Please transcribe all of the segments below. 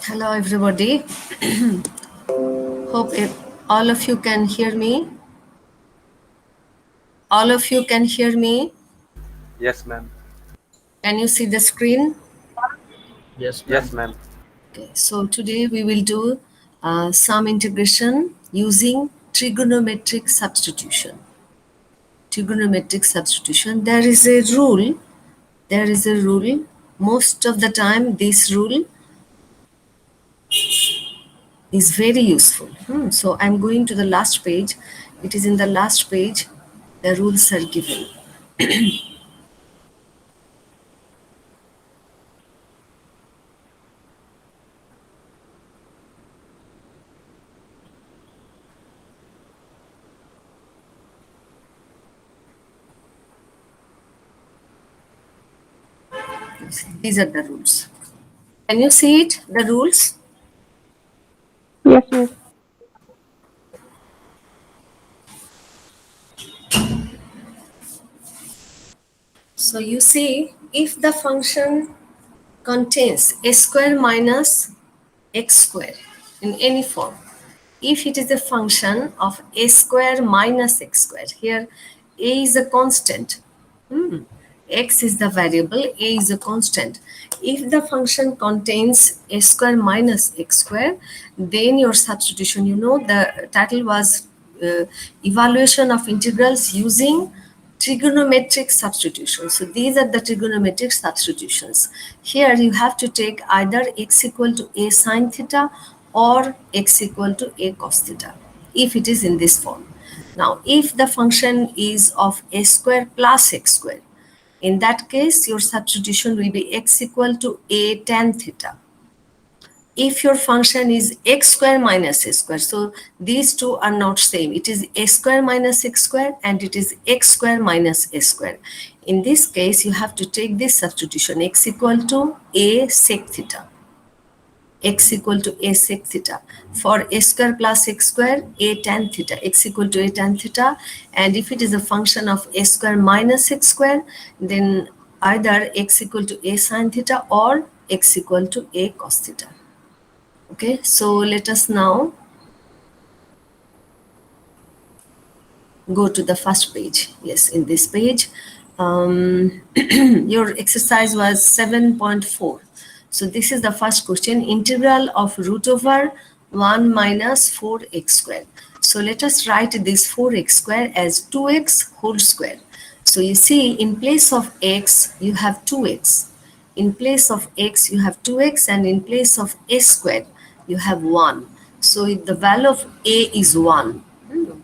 Hello, everybody. Hope all of you can hear me. All of you can hear me. Yes, ma'am. Can you see the screen? Yes, Yes, ma'am. ma'am. Okay, so today we will do sum integration using trigonometric substitution. Trigonometric substitution. There is a rule. There is a rule. Most of the time, this rule is very useful. So I'm going to the last page. It is in the last page. The rules are given. These are the rules. Can you see it, the rules? Yes, miss. So you see, if the function contains a square minus x square in any form, if it is a function of a square minus x square, here a is a constant, x is the variable, a is a constant. If the function contains a square minus x square, then your substitution, the title was evaluation of integrals using trigonometric substitutions. So these are the trigonometric substitutions. Here you have to take either x equal to a sine theta or x equal to a cos theta, if it is in this form. Now, if the function is of a square plus x square, in that case, your substitution will be x equal to a tan theta. If your function is x square minus a square, so these two are not same. It is a square minus x square and it is x square minus a square. In this case, you have to take this substitution, x equal to a sec theta. X equal to a sec theta. For a square plus x square, a tan theta, x equal to a tan theta. And if it is a function of a square minus x square, then either x equal to a sine theta or x equal to a cos theta. Okay, so let us now go to the first page. Yes, in this page, your exercise was 7.4. So this is the first question, integral of root over 1 minus 4x squared. So let us write this 4x squared as 2x whole square. So you see, in place of x, you have 2x. In place of x, you have 2x, and in place of a squared, you have 1. So if the value of a is 1,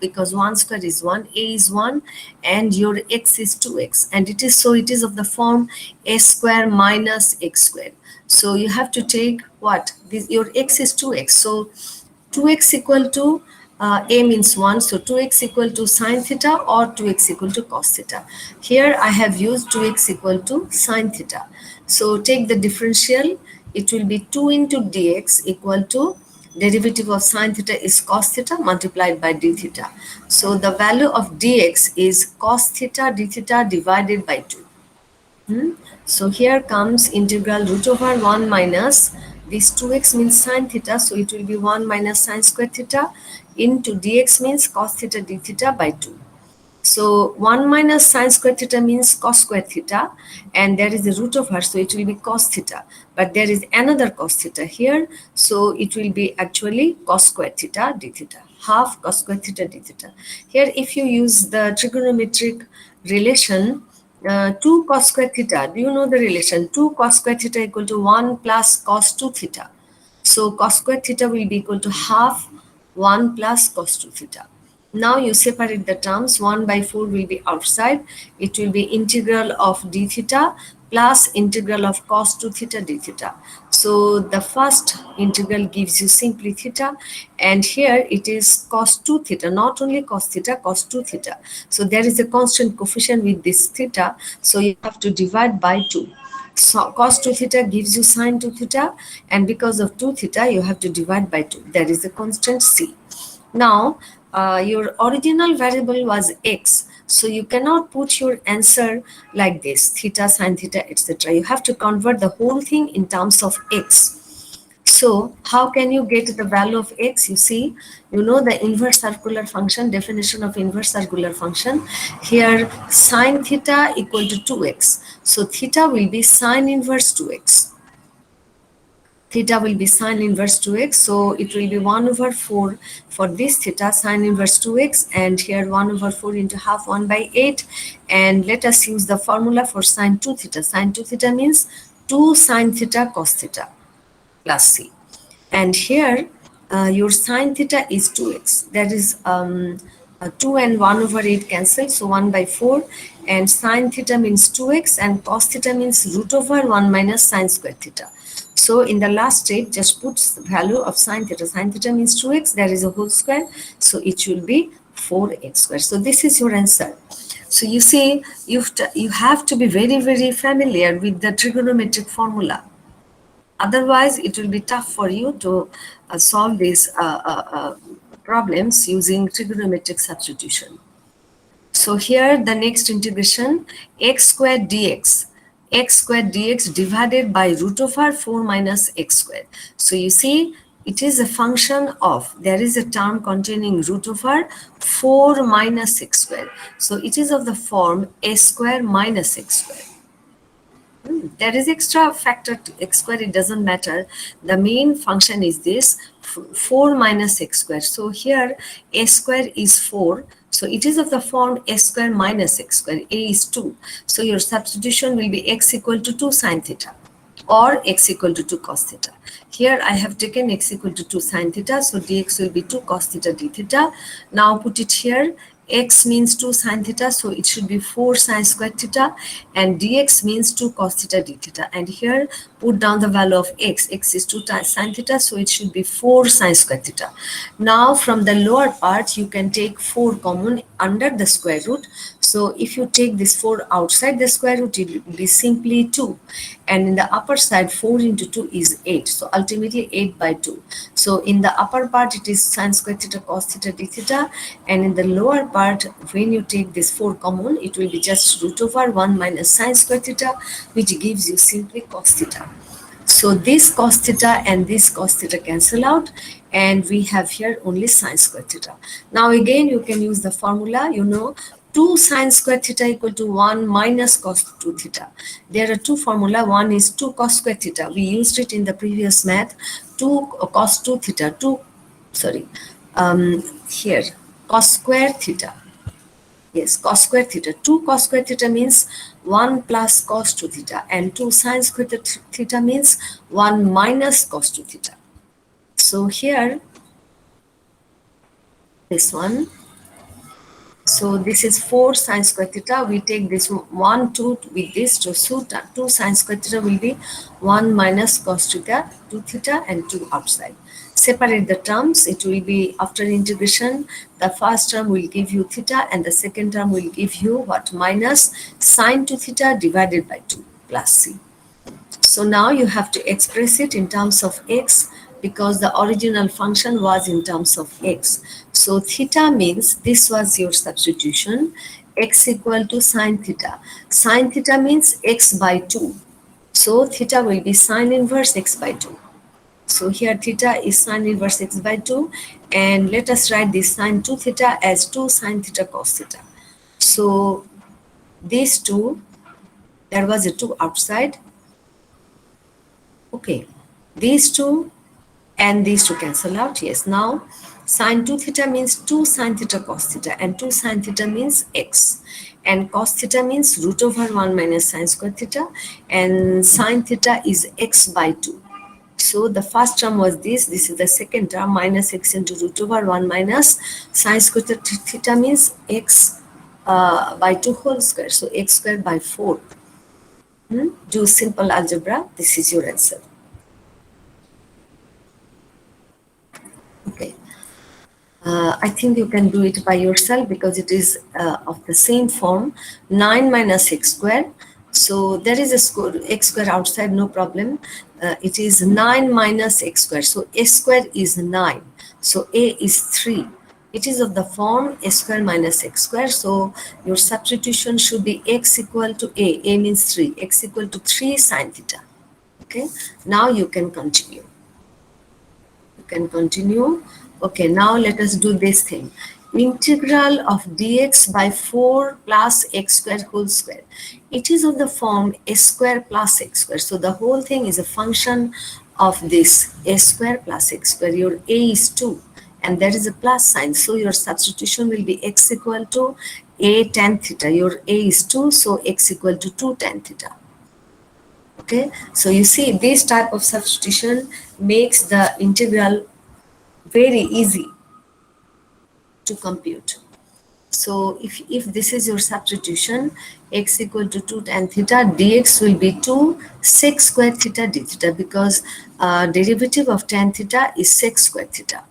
because 1 square is 1, a is 1, and your x is 2x, and it is so it is of the form a square minus x square. So you have to take what? This, your x is 2x, so 2x equal to a means 1, so 2x equal to sine theta or 2x equal to cos theta. Here I have used 2x equal to sine theta. So take the differential, it will be 2 into dx equal to derivative of sine theta is cos theta multiplied by d theta. So the value of dx is cos theta d theta divided by 2. So here comes integral root over 1 minus this 2x means sine theta, so it will be 1 minus sine square theta into dx means cos theta d theta by 2. So 1 minus sine square theta means cos square theta, and there is a root over, so it will be cos theta. But there is another cos theta here, so it will be actually cos square theta d theta, half cos square theta d theta. Here, if you use the trigonometric relation, 2 cos square theta, do you know the relation? 2 cos square theta equal to 1 plus cos 2 theta. So cos square theta will be equal to half 1 plus cos 2 theta. Now you separate the terms, 1 by 4 will be outside. It will be integral of d theta plus integral of cos 2 theta d theta. So the first integral gives you simply theta, and here it is cos 2 theta, not only cos theta, cos 2 theta. So there is a constant coefficient with this theta, so you have to divide by 2. So cos 2 theta gives you sine 2 theta, and because of 2 theta, you have to divide by 2. There is a constant c. Now, your original variable was x, so you cannot put your answer like this, theta, sine theta, etc. You have to convert the whole thing in terms of x. So how can you get the value of x? You see, you know the inverse circular function, definition of inverse circular function. Here sine theta equal to 2x. So theta will be sine inverse 2x. Theta will be sine inverse 2x. So it will be 1 over 4 for this theta, sine inverse 2x, and here 1 over 4 into half 1 by 8. And let us use the formula for sine 2 theta. Sine 2 theta means 2 sine theta cos theta plus c. And here your sine theta is 2x. That is 2 and 1 over 8 cancel, so 1 by 4. And sine theta means 2x and cos theta means root over 1 minus sine square theta. So in the last step, just put the value of sine theta. Sine theta means 2x, there is a whole square, so it should be 4x square. So this is your answer. So you see, you have to be very, very familiar with the trigonometric formula. Otherwise, it will be tough for you to solve these problems using trigonometric substitution. So here the next integration, x squared dx. X squared dx divided by root over 4 minus x squared. So you see, it is a function of, there is a term containing root over 4 minus x squared. So it is of the form a square minus x squared. There is extra factor to x square, it doesn't matter. The main function is this 4 minus x square. So here a square is 4. So it is of the form a square minus x square. A is 2. So your substitution will be x equal to 2 sine theta or x equal to 2 cos theta. Here I have taken x equal to 2 sine theta. So dx will be 2 cos theta d theta. Now put it here. X means 2 sine theta, so it should be 4 sine square theta, and dx means 2 cos theta d theta. And here put down the value of x. X is 2 sine theta, so it should be 4 sine square theta. Now from the lower part you can take 4 common under the square root. So if you take this 4 outside the square root, it will be simply 2, and in the upper side 4 into 2 is 8, so ultimately 8 by 2. So in the upper part it is sine square theta cos theta d theta, and in the lower part when you take this 4 common, it will be just root over 1 minus sine square theta, which gives you simply cos theta. So this cos theta and this cos theta cancel out, and we have here only sine square theta. Now again you can use the formula, you know, 2 sine square theta equal to 1 minus cos 2 theta. There are two formula. One is 2 cos square theta. We used it in the previous math. 2 cos 2 theta. Here cos square theta. Yes, cos square theta. 2 cos square theta means 1 plus cos 2 theta, and 2 sine square theta means 1 minus cos 2 theta. So here, this one. So this is 4 sine square theta. We take this 1, 2 with this. So 2 sine square theta will be 1 minus cos theta, 2 theta, and 2 outside. Separate the terms. It will be after integration. The first term will give you theta, and the second term will give you what? Minus sine 2 theta divided by 2 plus c. So now you have to express it in terms of x, because the original function was in terms of x. So theta means, this was your substitution, x equal to sine theta. Sine theta means x by 2. So theta will be sine inverse x by 2. So here theta is sine inverse x by 2, and let us write this sine 2 theta as 2 sine theta cos theta. So these two, there was a 2 outside. Okay, these two and these two cancel out. Yes, now sine 2 theta means 2 sine theta cos theta, and 2 sine theta means x, and cos theta means root over 1 minus sine square theta, and sine theta is x by 2. So the first term was this is the second term, minus x into root over 1 minus sine square theta means x by 2 whole square, so x square by 4. Do simple algebra, this is your answer. Okay. I think you can do it by yourself because it is of the same form, 9 minus x square. So there is a x square outside, no problem. It is 9 minus x square. So a square is 9. So a is 3. It is of the form a square minus x square. So your substitution should be x equal to a. A means 3. X equal to 3 sine theta. Okay. Now you can continue. can continue. Okay, now let us do this thing. Integral of dx by 4 plus x square whole square. It is of the form s square plus x square. So the whole thing is a function of this s square plus x square. Your a is 2 and there is a plus sign. So your substitution will be x equal to a tan theta. Your a is 2, so x equal to 2 tan theta. Okay, so you see this type of substitution makes the integral very easy to compute. So if this is your substitution, x equal to 2 tan theta, dx will be 2 sec square theta d theta, because derivative of tan theta is sec square theta.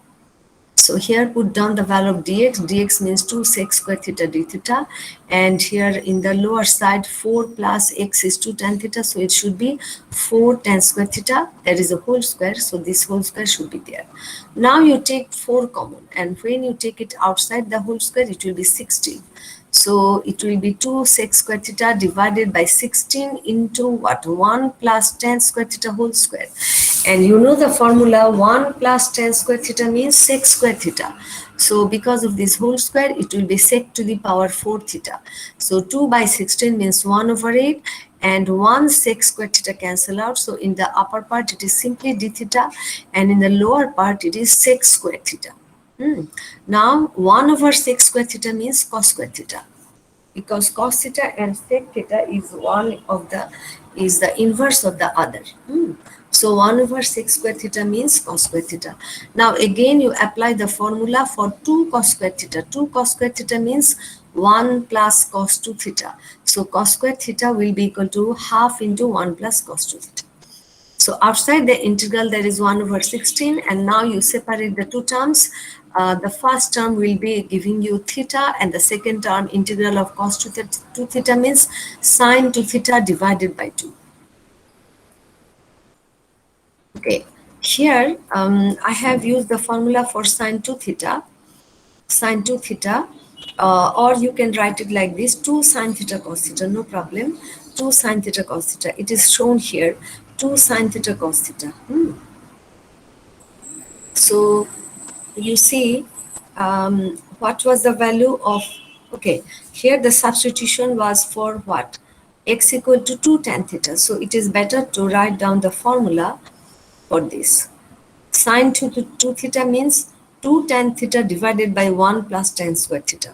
So here put down the value of dx. Dx means 2 sec square theta d theta. And here in the lower side, 4 plus x is 2 tan theta. So it should be 4 tan square theta. There is a whole square. So this whole square should be there. Now you take 4 common. And when you take it outside the whole square, it will be 16. So it will be 2 sec square theta divided by 16 into what? 1 plus tan square theta whole square. And you know the formula, 1 plus tan square theta means sec square theta. So because of this whole square, it will be sec to the power 4 theta. So 2 by 16 means 1 over 8 and 1 sec square theta cancel out. So in the upper part, it is simply d theta, and in the lower part, it is sec square theta. Now 1 over sec square theta means cos square theta, because cos theta and sec theta is the inverse of the other. So 1 over sec square theta means cos square theta. Now again you apply the formula for 2 cos square theta. 2 cos square theta means 1 plus cos 2 theta. So cos square theta will be equal to half into 1 plus cos 2 theta. So outside the integral there is 1 over 16, and now you separate the two terms. The first term will be giving you theta, and the second term integral of cos 2 theta means sine 2 theta divided by 2. Okay, here I have used the formula for sine 2 theta, or you can write it like this: 2 sine theta cos theta, no problem. 2 sine theta cos theta. It is shown here, 2 sine theta cos theta. So you see, what was the value of, okay, here the substitution was for what? X equal to 2 tan theta. So it is better to write down the formula for this. Sine 2 theta means 2 tan theta divided by 1 plus tan square theta.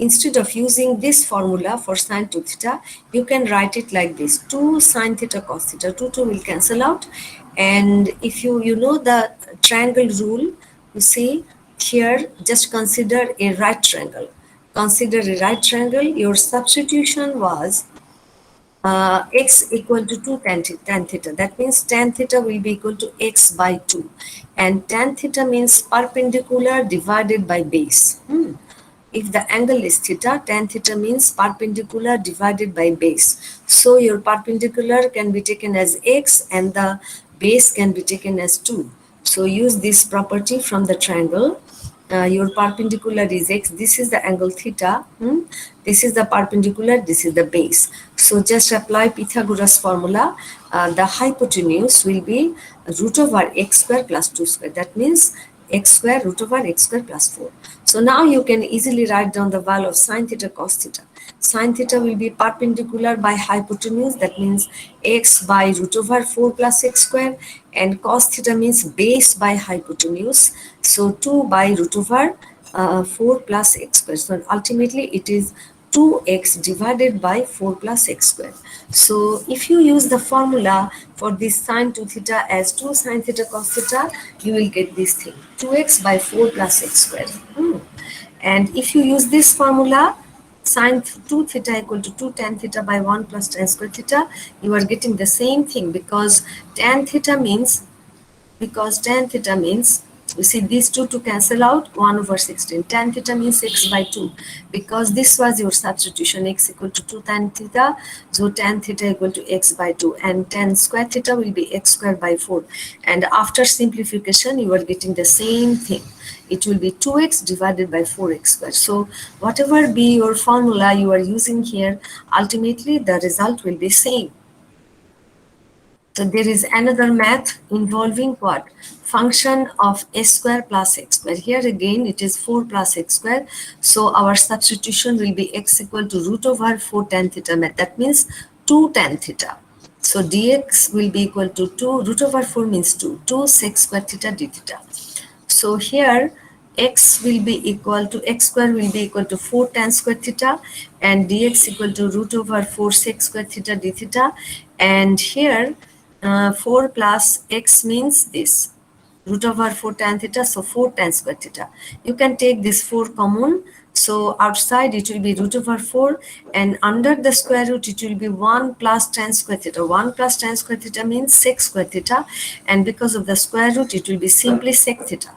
Instead of using this formula for sine 2 theta, you can write it like this: 2 sine theta cos theta. 2 will cancel out. And if you know the triangle rule, you see here, just consider a right triangle. Consider a right triangle. Your substitution was x equal to 2 tan theta. That means tan theta will be equal to x by 2. And tan theta means perpendicular divided by base. If the angle is theta, tan theta means perpendicular divided by base. So your perpendicular can be taken as x and the base can be taken as 2. So use this property from the triangle. Your perpendicular is x. This is the angle theta. This is the perpendicular. This is the base. So just apply Pythagoras formula. The hypotenuse will be root over x square plus 2 square. That means x square root over x square plus 4. So now you can easily write down the value of sine theta cos theta. Sine theta will be perpendicular by hypotenuse. That means x by root over 4 plus x square, and cos theta means base by hypotenuse. So 2 by root over 4 plus x square. So ultimately it is 2x divided by 4 plus x square. So if you use the formula for this sine 2 theta as 2 sine theta cos theta, you will get this thing: 2x by 4 plus x square. And if you use this formula, sine 2 theta equal to 2 tan theta by 1 plus tan square theta, you are getting the same thing, because tan theta means, you see these two to cancel out, 1 over 16. Tan theta means x by 2, because this was your substitution, x equal to 2 tan theta. So tan theta equal to x by 2, and tan square theta will be x square by 4. And after simplification, you are getting the same thing. It will be 2x divided by 4x square. So whatever be your formula you are using here, ultimately the result will be same. So there is another math involving what? Function of s square plus x square. Here again it is 4 plus x square. So our substitution will be x equal to root over 4 tan theta. That means 2 tan theta. So dx will be equal to 2, root over 4 means 2 sec square theta d theta. So here x will be equal to x square will be equal to 4 tan square theta and dx equal to root over 4 sec square theta d theta, and here 4 plus x means this root over 4 tan theta, so 4 tan square theta. You can take this 4 common, so outside it will be root over 4 and under the square root it will be 1 plus tan square theta. 1 plus tan square theta means sec square theta, and because of the square root it will be simply sec theta.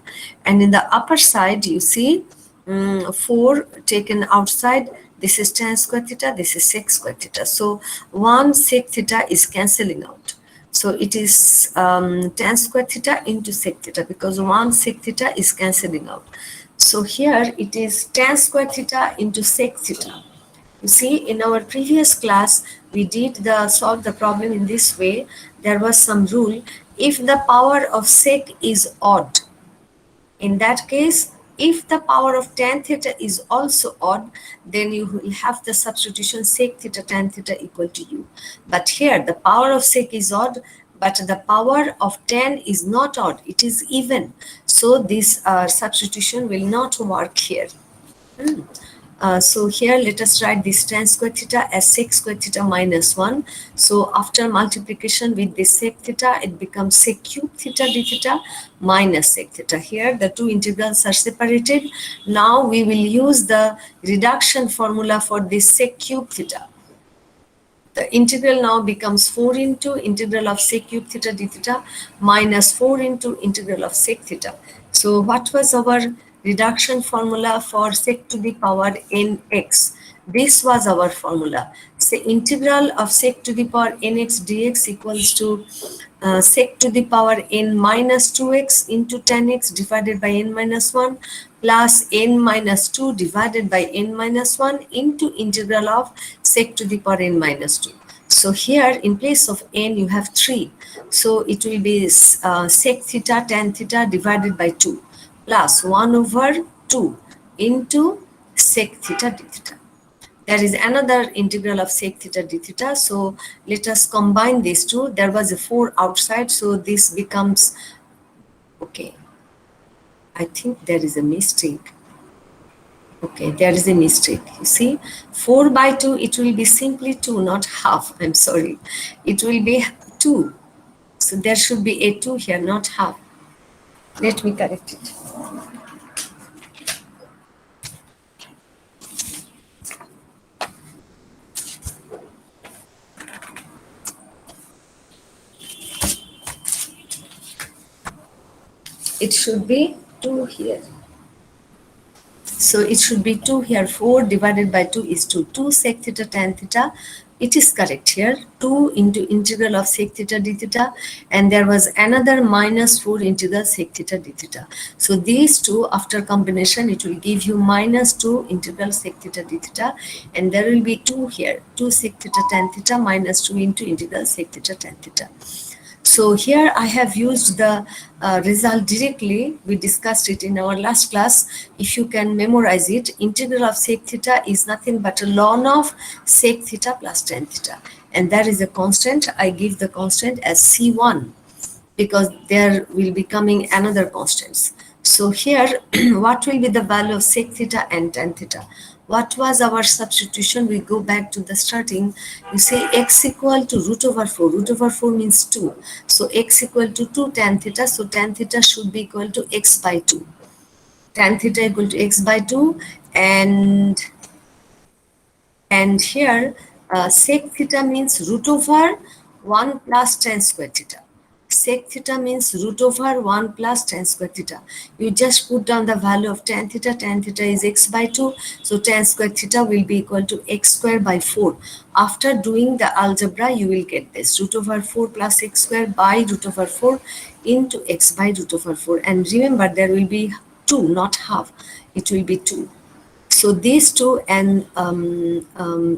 And in the upper side you see 4 taken outside, this is tan square theta, this is sec square theta. So 1 sec theta is cancelling out. So it is tan square theta into sec theta because 1 sec theta is cancelling out. So here it is tan square theta into sec theta. You see, in our previous class, we did solve the problem in this way. There was some rule. If the power of sec is odd, in that case, if the power of tan theta is also odd, then you will have the substitution sec theta tan theta equal to u. But here the power of sec is odd, but the power of tan is not odd, it is even. So this substitution will not work here. So here let us write this tan square theta as sec square theta minus 1. So after multiplication with this sec theta, it becomes sec cube theta d theta minus sec theta. Here the two integrals are separated. Now we will use the reduction formula for this sec cube theta. The integral now becomes 4 into integral of sec cube theta d theta minus 4 into integral of sec theta. So what was our reduction formula for sec to the power nx? This was our formula. So integral of sec to the power nx dx equals to sec to the power n minus 2x into tan x divided by n minus 1 plus n minus 2 divided by n minus 1 into integral of sec to the power n minus 2. So here in place of n you have 3. So it will be sec theta tan theta divided by 2 plus 1 over 2 into sec theta d theta. There is another integral of sec theta d theta. So let us combine these two. There was a 4 outside, so this becomes, okay, I think there is a mistake. Okay, there is a mistake. You see, 4 by 2, it will be simply 2, not half. I'm sorry. It will be 2. So there should be a 2 here, not half. Let me correct it. It should be 2 here. So it should be 2 here. 4 divided by 2 is 2. 2 sec theta tan theta. It is correct here. 2 into integral of sec theta d theta. And there was another minus 4 integral sec theta d theta. So these two, after combination, it will give you minus 2 integral sec theta d theta. And there will be 2 here. 2 sec theta tan theta minus 2 into integral sec theta tan theta. So here I have used the result directly. We discussed it in our last class. If you can memorize it, integral of sec theta is nothing but a ln of sec theta plus tan theta. And there is a constant. I give the constant as C1 because there will be coming another constants. So here, what will be the value of sec theta and tan theta? What was our substitution? We go back to the starting. You say x equal to root over 4. Root over 4 means 2. So x equal to 2 tan theta. So tan theta should be equal to x by 2. Tan theta equal to x by 2. And here sec theta means root over 1 plus tan square theta. Sec theta means root over 1 plus tan square theta. You just put down the value of tan theta. Tan theta is x by 2. So tan square theta will be equal to x square by 4. After doing the algebra, you will get this. Root over 4 plus x square by root over 4 into x by root over 4. And remember, there will be 2, not half. It will be 2. So these two, and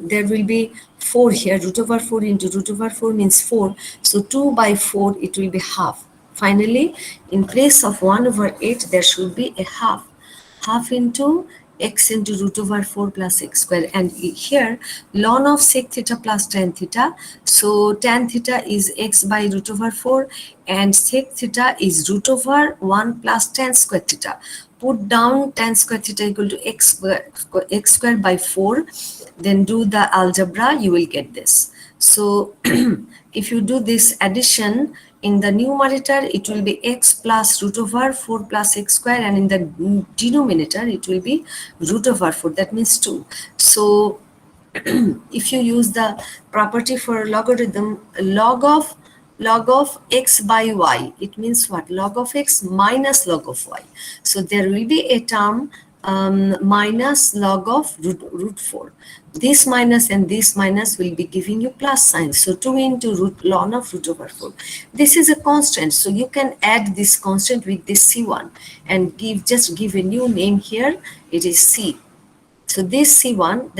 there will be 4 here, root over 4 into root over 4 means 4. So 2 by 4, it will be half. Finally, in place of 1 over 8, there should be a half. Half into x into root over 4 plus x square. And here, ln of sec theta plus tan theta. So tan theta is x by root over 4 and sec theta is root over 1 plus tan square theta. Put down tan square theta equal to x square by 4. Then do the algebra, you will get this. So if you do this addition, in the numerator, it will be x plus root over 4 plus x square, and in the denominator, it will be root over 4. That means 2. So if you use the property for logarithm, log of x by y, it means what? Log of x minus log of y. So there will be a term minus log of root 4. This minus and this minus will be giving you plus sign. So 2 into ln of root over 4. This is a constant. So you can add this constant with this C1 and just give a new name here. It is C. So this C1,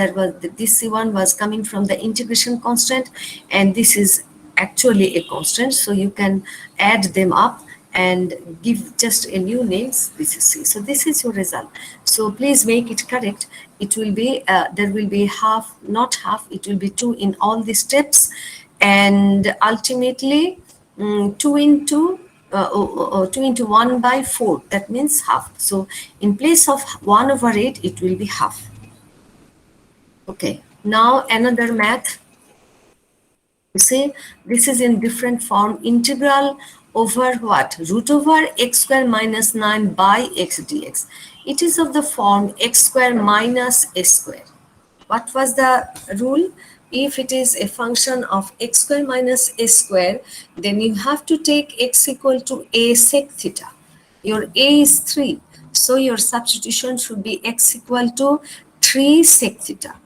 this C1 was coming from the integration constant, and this is actually a constant. So you can add them up and give just a new name. This is C. So this is your result. So please make it correct. It will be there will be half, not half. It will be 2 in all the steps, and ultimately 2 into 2 into 1 by 4. That means half. So in place of 1 over 8, it will be half. Okay, now another math. You see, this is in different form. Integral over what? Root over x square minus 9 by x dx. It is of the form x square minus a square. What was the rule? If it is a function of x square minus a square, then you have to take x equal to a sec theta. Your a is 3. So your substitution should be x equal to 3 sec theta.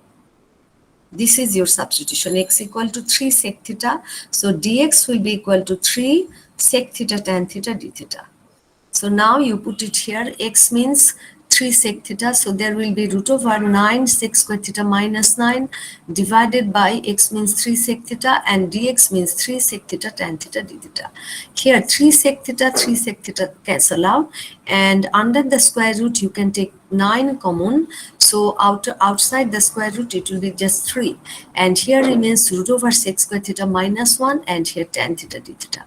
This is your substitution, x equal to 3 sec theta. So dx will be equal to 3 sec theta tan theta d theta. So now you put it here, x means 3 sec theta. So there will be root over 9 sec square theta minus 9 divided by x means 3 sec theta and dx means 3 sec theta tan theta d theta. Here 3 sec theta cancel out, and under the square root you can take 9 common. So outside the square root it will be just 3, and here remains root over sec square theta minus 1 and here tan theta d theta.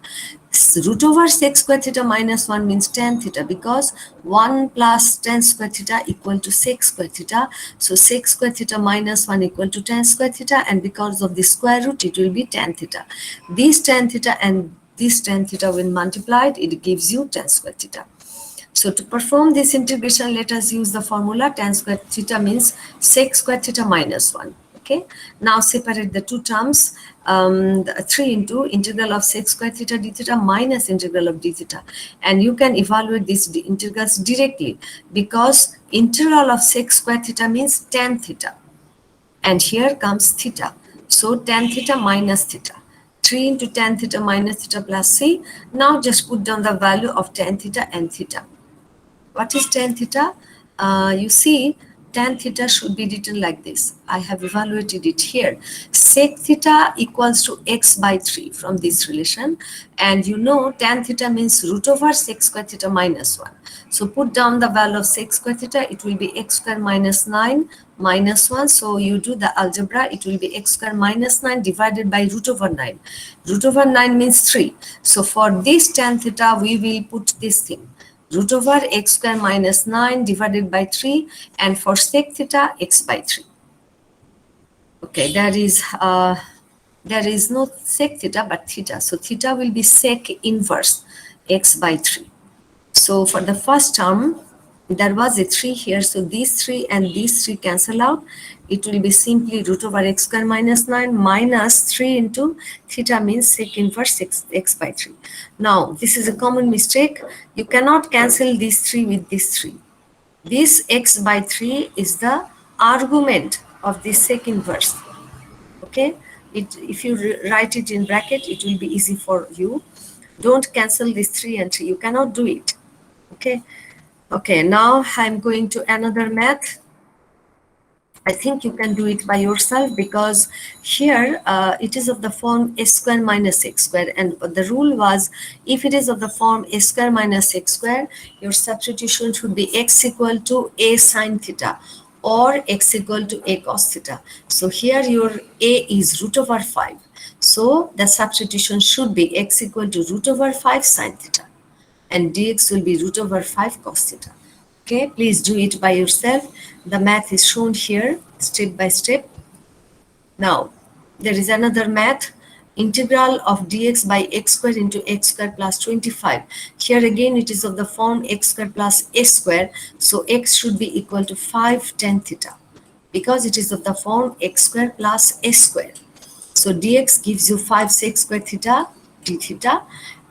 Root over sec square theta minus 1 means tan theta, because 1 plus tan square theta equal to sec square theta. So sec square theta minus 1 equal to tan square theta, and because of the square root it will be tan theta. This tan theta and this tan theta when multiplied, it gives you tan square theta. So to perform this integration, let us use the formula. Tan square theta means sec square theta minus 1. Okay. Now separate the two terms. 3 into integral of sec square theta d theta minus integral of d theta. And you can evaluate these integrals directly, because integral of sec square theta means tan theta. And here comes theta. So tan theta minus theta. 3 into tan theta minus theta plus c. Now just put down the value of tan theta and theta. What is tan theta? You see, tan theta should be written like this. I have evaluated it here. Sec theta equals to x by 3 from this relation. And you know tan theta means root over sec square theta minus 1. So put down the value of sec square theta. It will be x square minus 9 minus 1. So you do the algebra. It will be x square minus 9 divided by root over 9. Root over 9 means 3. So for this tan theta, we will put this thing. Root over x square minus 9 divided by 3, and for sec theta, x by 3. Okay, there is no sec theta but theta. So theta will be sec inverse x by 3. So for the first term, there was a 3 here. So these 3 and these 3 cancel out. It will be simply root over x square minus 9 minus 3 into theta means sec inverse x by 3. Now, this is a common mistake. You cannot cancel this 3 with this 3. This x by 3 is the argument of this sec inverse. Okay? If you write it in bracket, it will be easy for you. Don't cancel this 3 and 3. You cannot do it. Okay? Okay, now I'm going to another math. I think you can do it by yourself, because here it is of the form a square minus x square, and the rule was if it is of the form a square minus x square, your substitution should be x equal to a sine theta or x equal to a cos theta. So here your a is root over 5. So the substitution should be x equal to root over 5 sine theta, and dx will be root over 5 cos theta. Okay, please do it by yourself. The math is shown here step by step. Now, there is another math, integral of dx by x square into x square plus 25. Here again it is of the form x square plus a square, so x should be equal to 5 tan theta, because it is of the form x square plus a square. So dx gives you 5 sec square theta d theta,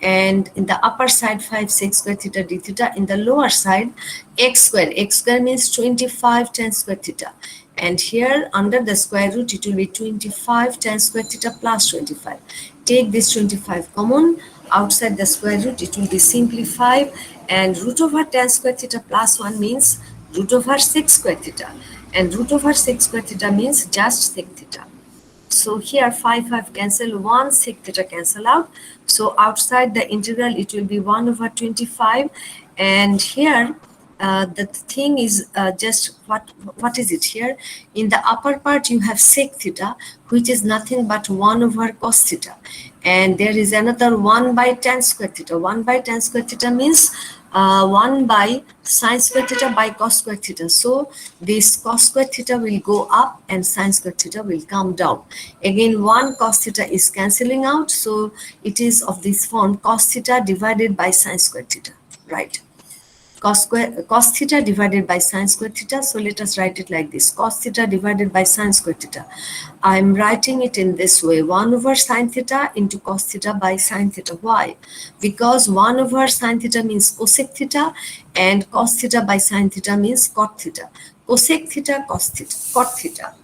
and in the upper side 5 sec square theta d theta, in the lower side x square means 25 tan square theta, and here under the square root it will be 25 tan square theta plus 25. Take this 25 common, outside the square root it will be simply 5, and root over tan square theta plus 1 means root over sec square theta, and root over sec square theta means just sec theta. So here 5 cancel, 1 sec theta cancel out. So outside the integral it will be 1 over 25, and here the thing is just what is it here? In the upper part you have sec theta, which is nothing but 1 over cos theta, and there is another 1 by tan square theta. 1 by tan square theta means 1 by sine square theta by cos square theta. So this cos square theta will go up and sine square theta will come down. Again 1 cos theta is cancelling out, so it is of this form cos theta divided by sine square theta, right? Cos theta divided by sine square theta. So let us write it like this, cos theta divided by sine square theta. I am writing it in this way, 1 over sine theta into cos theta by sine theta. Why? Because 1 over sine theta means cosec theta, and cos theta by sine theta means cot theta. Cosec theta, cos theta, cot theta.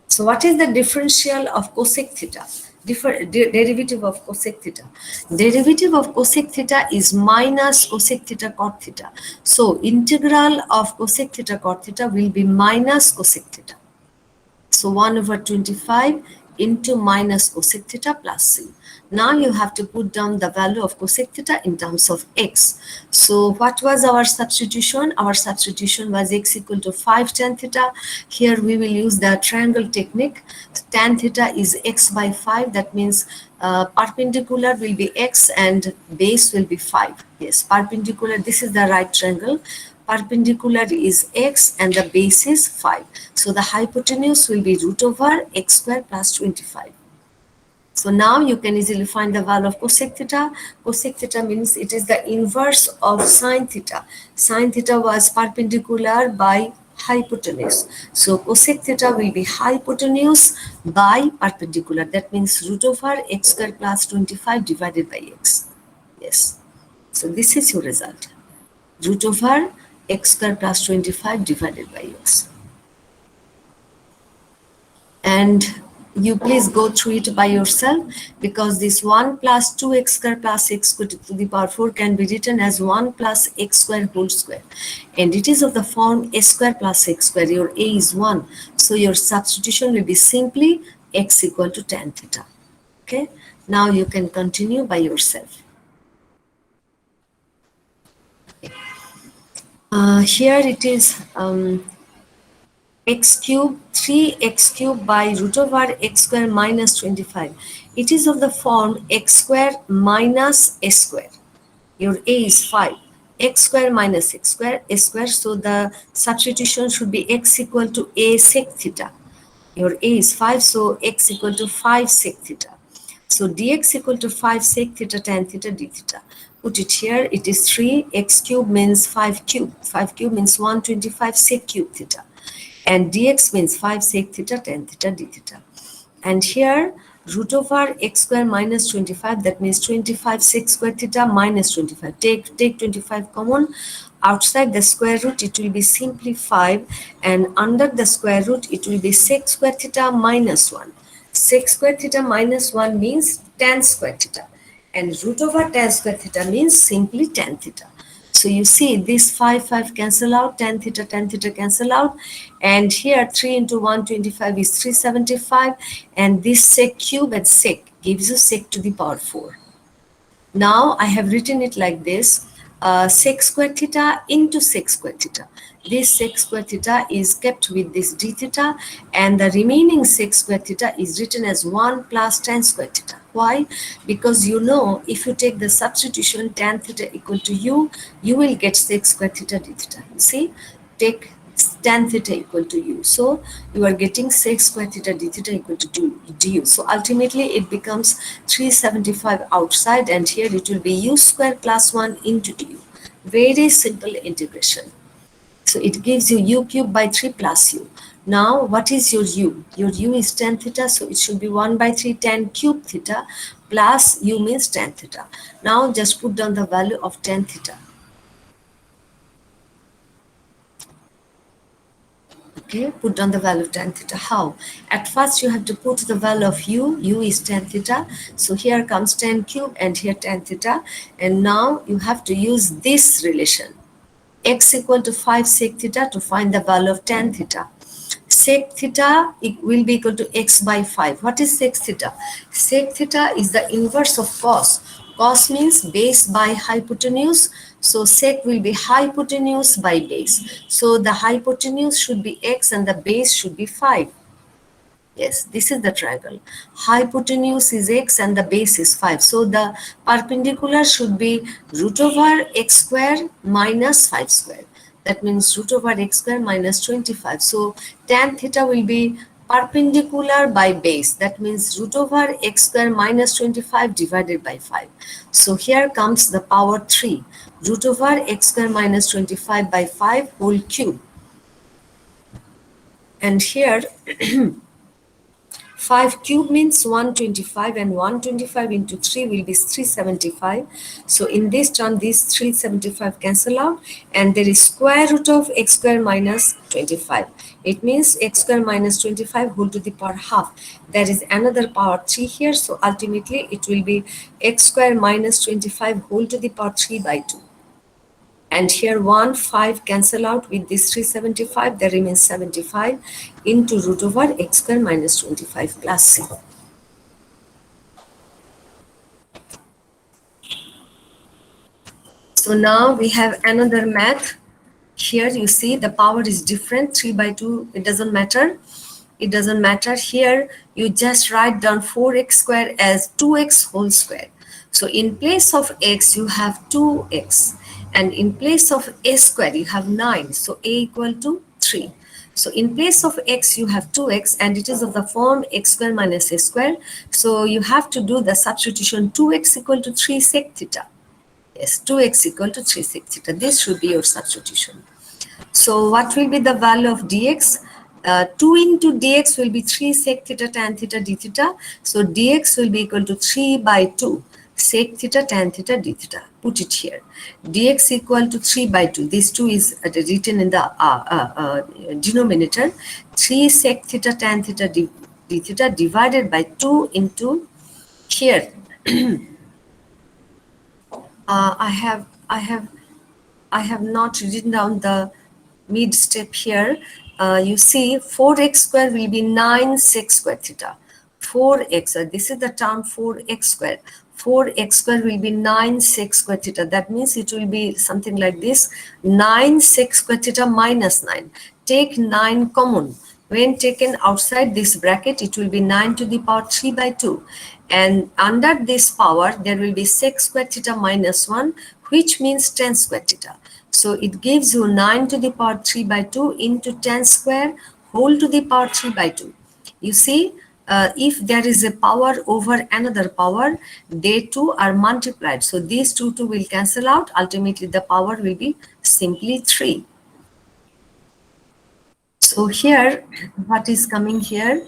So what is the differential of cosec theta? Derivative of cosec theta. Derivative of cosec theta is minus cosec theta cot theta. So integral of cosec theta cot theta will be minus cosec theta. So 1 over 25 into minus cosec theta plus c. Now you have to put down the value of cosec theta in terms of x. So what was our substitution? Our substitution was x equal to 5 tan theta. Here we will use the triangle technique. Tan theta is x by 5. That means perpendicular will be x and base will be 5. Yes, perpendicular, this is the right triangle. Perpendicular is x and the base is 5. So the hypotenuse will be root over x square plus 25. So now you can easily find the value of cosec theta. Cosec theta means it is the inverse of sine theta. Sine theta was perpendicular by hypotenuse. So cosec theta will be hypotenuse by perpendicular. That means root over x square plus 25 divided by x. Yes. So this is your result. Root over x square plus 25 divided by x. And you please go through it by yourself, because this 1 plus 2x square plus x square to the power 4 can be written as 1 plus x square whole square, and it is of the form a square plus x square. Your a is 1, so your substitution will be simply x equal to tan theta. Okay, now you can continue by yourself. Here it is x cube, 3x cube by root over x square minus 25. It is of the form x square minus a square. Your a is 5. X square minus x square, a square. So the substitution should be x equal to a sec theta. Your a is 5, so x equal to 5 sec theta. So dx equal to 5 sec theta tan theta d theta. Put it here, it is 3, x cube means 5 cube. 5 cube means 125 sec cube theta. And dx means 5 sec theta tan theta d theta. And here root over x square minus 25, that means 25 sec square theta minus 25. Take 25 common. Outside the square root it will be simply 5, and under the square root it will be sec square theta minus 1. Sec square theta minus 1 means tan square theta, and root over tan square theta means simply tan theta. So you see this 5 cancel out, tan theta cancel out, and here 3 into 125 is 375, and this sec cube and sec gives you sec to the power 4. Now I have written it like this, sec square theta into sec square theta. This sec square theta is kept with this d theta, and the remaining sec square theta is written as 1 plus tan square theta. Why? Because you know, if you take the substitution tan theta equal to u, you will get sec square theta d theta. You see, take tan theta equal to u. So you are getting sec square theta d theta equal to du. So ultimately it becomes 375 outside, and here it will be u square plus 1 into du. Very simple integration. So it gives you u cube by 3 plus u. Now what is your u? Your u is tan theta, so it should be 1 by 3 tan cube theta plus u means tan theta. Now just put down the value of tan theta. Okay, put down the value of tan theta. How? At first you have to put the value of u is tan theta. So here comes tan cube and here tan theta. And now you have to use this relation, x equal to 5 sec theta, to find the value of tan theta. Sec theta will be equal to x by 5. What is sec theta? Sec theta is the inverse of cos. Cos means base by hypotenuse. So sec will be hypotenuse by base. So the hypotenuse should be x and the base should be 5. Yes, this is the triangle. Hypotenuse is x and the base is 5. So the perpendicular should be root over x square minus 5 square. That means root over x square minus 25. So tan theta will be perpendicular by base. That means root over x square minus 25 divided by 5. So here comes the power 3. Root over x square minus 25 by 5 whole cube. And here 5 cube means 125, and 125 into 3 will be 375. So in this term, these 375 cancel out, and there is square root of x square minus 25. It means x square minus 25 whole to the power half. There is another power 3 here, so ultimately it will be x square minus 25 whole to the power 3 by 2. And here 1, 5 cancel out with this 375, there remains 75 into root over x square minus 25 plus c. So now we have another math. Here you see the power is different, 3 by 2, it doesn't matter. It doesn't matter. Here you just write down 4x square as 2x whole square. So in place of x, you have 2x. And in place of a square, you have 9. So a equal to 3. So in place of x, you have 2x, and it is of the form x square minus a square. So you have to do the substitution 2x equal to 3 sec theta. Yes, 2x equal to 3 sec theta. This should be your substitution. So what will be the value of dx? 2 into dx will be 3 sec theta tan theta d theta. So dx will be equal to 3 by 2 sec theta tan theta d theta. Put it here. Dx equal to 3 by 2. This 2 is written in the denominator. 3 sec theta tan theta d theta divided by 2 into here. I have not written down the mid step here. You see 4x square will be 9 sec square theta. 4x, this is the term 4x square. 4x square will be 9 sec square theta. That means it will be something like this. 9 sec square theta minus 9. Take 9 common. When taken outside this bracket, it will be 9 to the power 3 by 2. And under this power, there will be sec square theta minus 1, which means tan square theta. So it gives you 9 to the power 3 by 2 into tan square whole to the power 3 by 2. You see, if there is a power over another power, they two are multiplied. So these two will cancel out. Ultimately, the power will be simply 3. So here, what is coming here?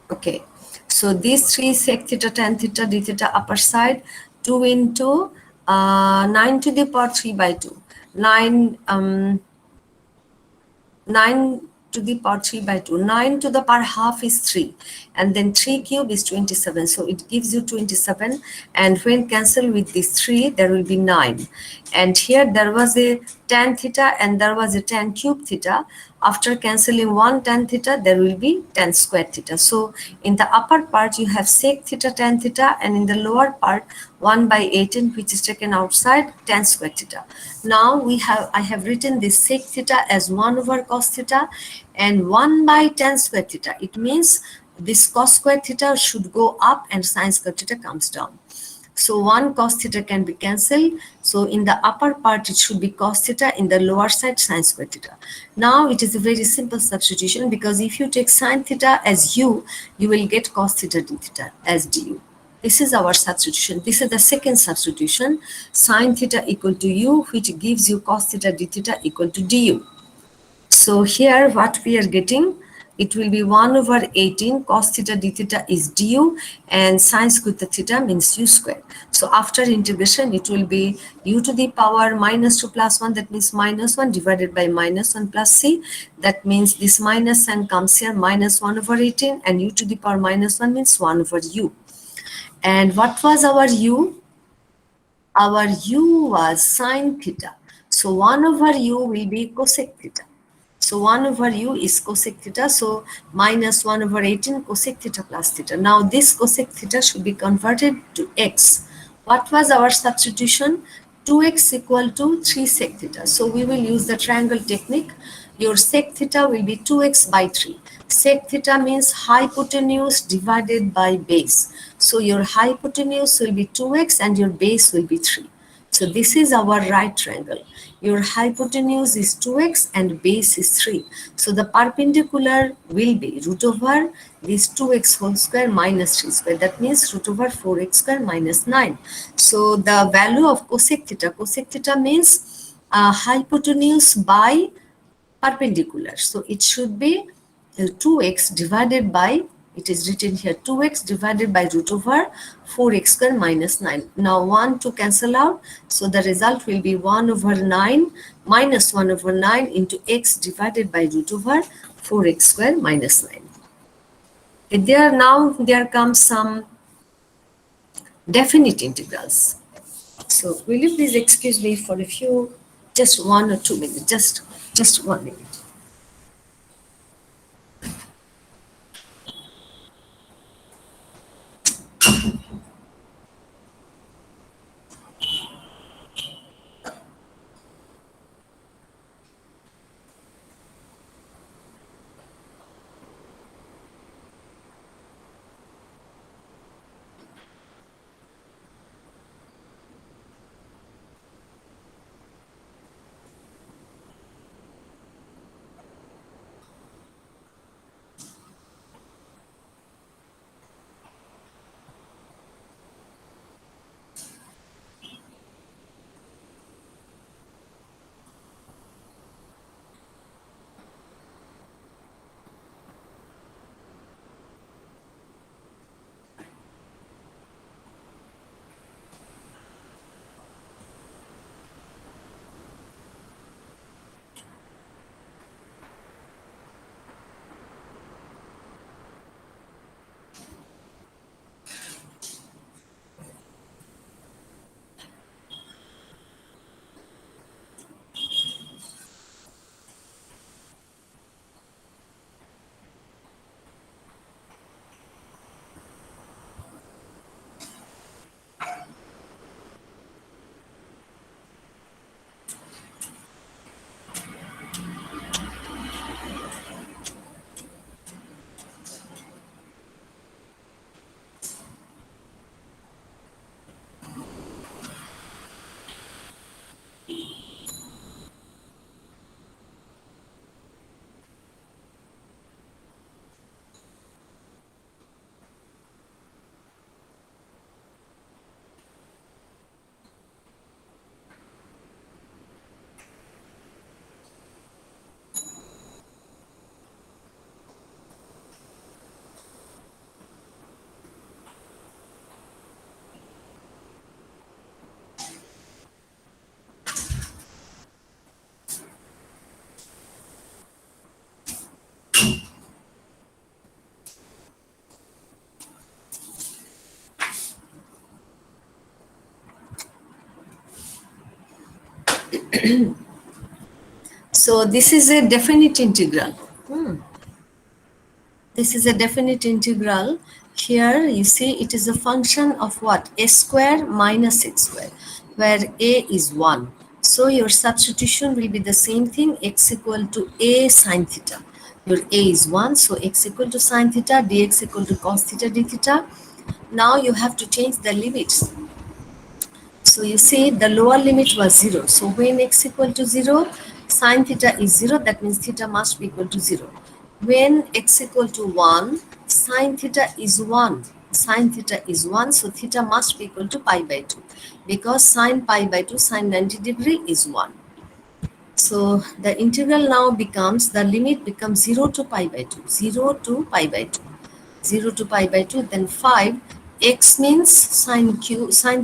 Okay, so these 3 sec theta tan theta d theta upper side, 2 into 9 to the power 3 by 2. 9 to to the power 3 by 2. 9 to the power half is 3. And then 3 cube is 27. So it gives you 27. And when cancel with this 3, there will be 9. And here there was a tan theta and there was a tan cube theta. After cancelling one tan theta, there will be tan square theta. So in the upper part, you have sec theta tan theta, and in the lower part, 1 by 18, which is taken outside, tan square theta. Now I have written this sec theta as 1 over cos theta and 1 by tan square theta. It means this cos square theta should go up and sin square theta comes down. So 1 cos theta can be cancelled. So in the upper part, it should be cos theta. In the lower side, sin square theta. Now it is a very simple substitution, because if you take sin theta as u, you will get cos theta d theta as du. This is our substitution. This is the second substitution. Sin theta equal to u, which gives you cos theta d theta equal to du. So here what we are getting, it will be 1 over 18 cos theta d theta is du, and sin square theta means u square. So after integration, it will be u to the power minus 2 plus 1, that means minus 1 divided by minus 1 plus c. That means this minus sign comes here, minus 1 over 18, and u to the power minus 1 means 1 over u. And what was our u? Our u was sin theta. So 1 over u will be cosec theta. So 1 over u is cosec theta. So minus 1 over 18 cosec theta plus theta. Now this cosec theta should be converted to x. What was our substitution? 2x equal to 3 sec theta. So we will use the triangle technique. Your sec theta will be 2x by 3. Sec theta means hypotenuse divided by base. So your hypotenuse will be 2x and your base will be 3. So this is our right triangle. Your hypotenuse is 2x and base is 3. So the perpendicular will be root over this 2x whole square minus 3 square. That means root over 4x square minus 9. So the value of cosec theta means hypotenuse by perpendicular. So it should be 2x divided by, it is written here 2x divided by root over 4x square minus 9. Now 1 to cancel out. So the result will be 1 over 9 minus 1 over 9 into x divided by root over 4x square minus 9. There comes some definite integrals. So will you please excuse me for a few, just 1 or 2 minutes, just 1 minute. So this is a definite integral. This is a definite integral. Here you see it is a function of what? A square minus x square, where a is 1. So your substitution will be the same thing, x equal to a sine theta. Your a is 1, so x equal to sine theta, dx equal to cos theta d theta. Now you have to change the limits. So you see the lower limit was 0. So when x equal to 0, sine theta is 0, that means theta must be equal to 0. When x equal to 1, sine theta is 1. Sine theta is 1, so theta must be equal to pi by 2. Because sine pi by 2, sine 90 degree is 1. So the integral now becomes, the limit becomes 0 to pi by 2. 0 to pi by 2. 0 to pi by 2, then 5. X means sine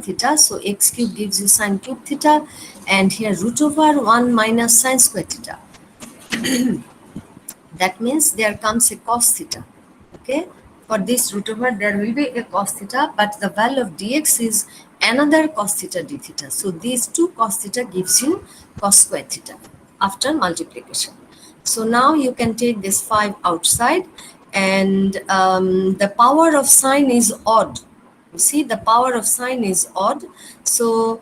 theta, so x cube gives you sine cube theta, and here root over 1 minus sine square theta. That means there comes a cos theta. Okay, for this root over there will be a cos theta, but the value of dx is another cos theta d theta. So these two cos theta gives you cos square theta after multiplication. So now you can take this 5 outside, and the power of sine is odd. You see, the power of sine is odd. So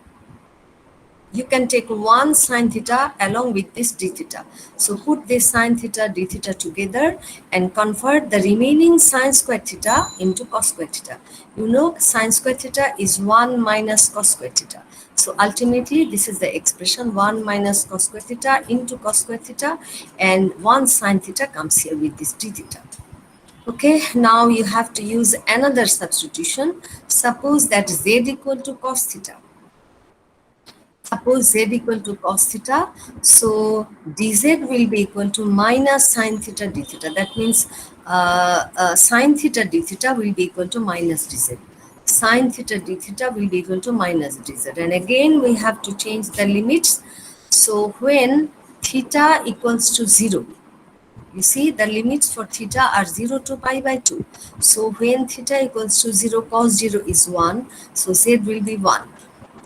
you can take 1 sine theta along with this d theta. So put this sine theta d theta together and convert the remaining sine square theta into cos square theta. You know sine square theta is 1 minus cos square theta. So ultimately this is the expression 1 minus cos square theta into cos square theta, and 1 sine theta comes here with this d theta. Okay, now you have to use another substitution. Suppose that z equal to cos theta. Suppose z equal to cos theta, so dz will be equal to minus sine theta d theta. That means sine theta d theta will be equal to minus dz. Sine theta d theta will be equal to minus dz. And again we have to change the limits. So when theta equals to 0, you see the limits for theta are 0 to pi by 2. So when theta equals to 0, cos 0 is 1, so z will be 1.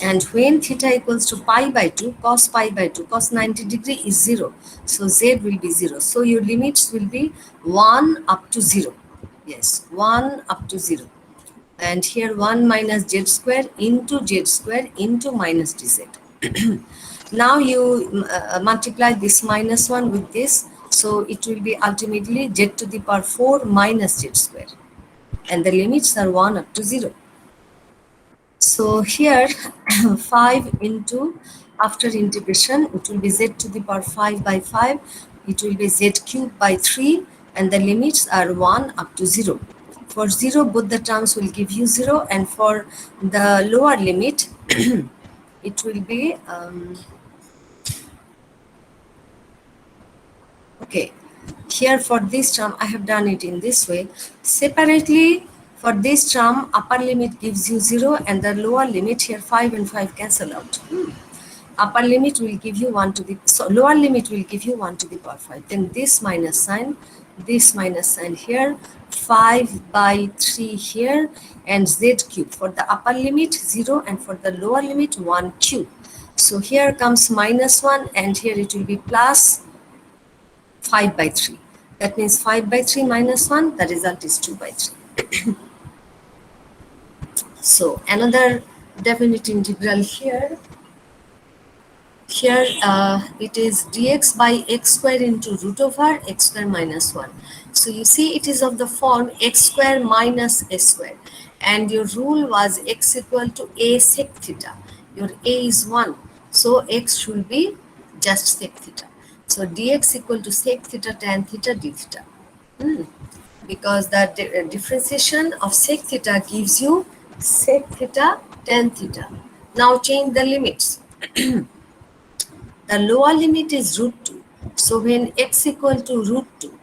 And when theta equals to pi by 2, cos pi by 2, cos 90 degree is 0. So z will be 0. So your limits will be 1 up to 0. Yes, 1 up to 0. And here 1 minus z square into minus dz. Now you multiply this minus 1 with this. So it will be ultimately z to the power 4 minus z square. And the limits are 1 up to 0. So here 5 into, after integration, it will be z to the power 5 by 5. It will be z cube by 3, and the limits are 1 up to 0. For 0, both the terms will give you 0, and for the lower limit, it will be, okay, here for this term, I have done it in this way. Separately, for this term, upper limit gives you 0, and the lower limit here 5 and 5 cancel out. Upper limit will give you 1 to the, so lower limit will give you 1 to the power 5. Then this minus sign here, 5 by 3 here, and z cube. For the upper limit 0, and for the lower limit 1 cube. So here comes minus 1, and here it will be plus 5 by 3. That means 5 by 3 minus 1, the result is 2 by 3. So another definite integral here. Here it is dx by x square into root over x square minus 1. So you see it is of the form x square minus a square. And your rule was x equal to a sec theta. Your a is 1. So x should be just sec theta. So dx equal to sec theta tan theta d theta. Because the differentiation of sec theta gives you sec theta tan theta. Now change the limits. The lower limit is root 2. So when x equal to root 2,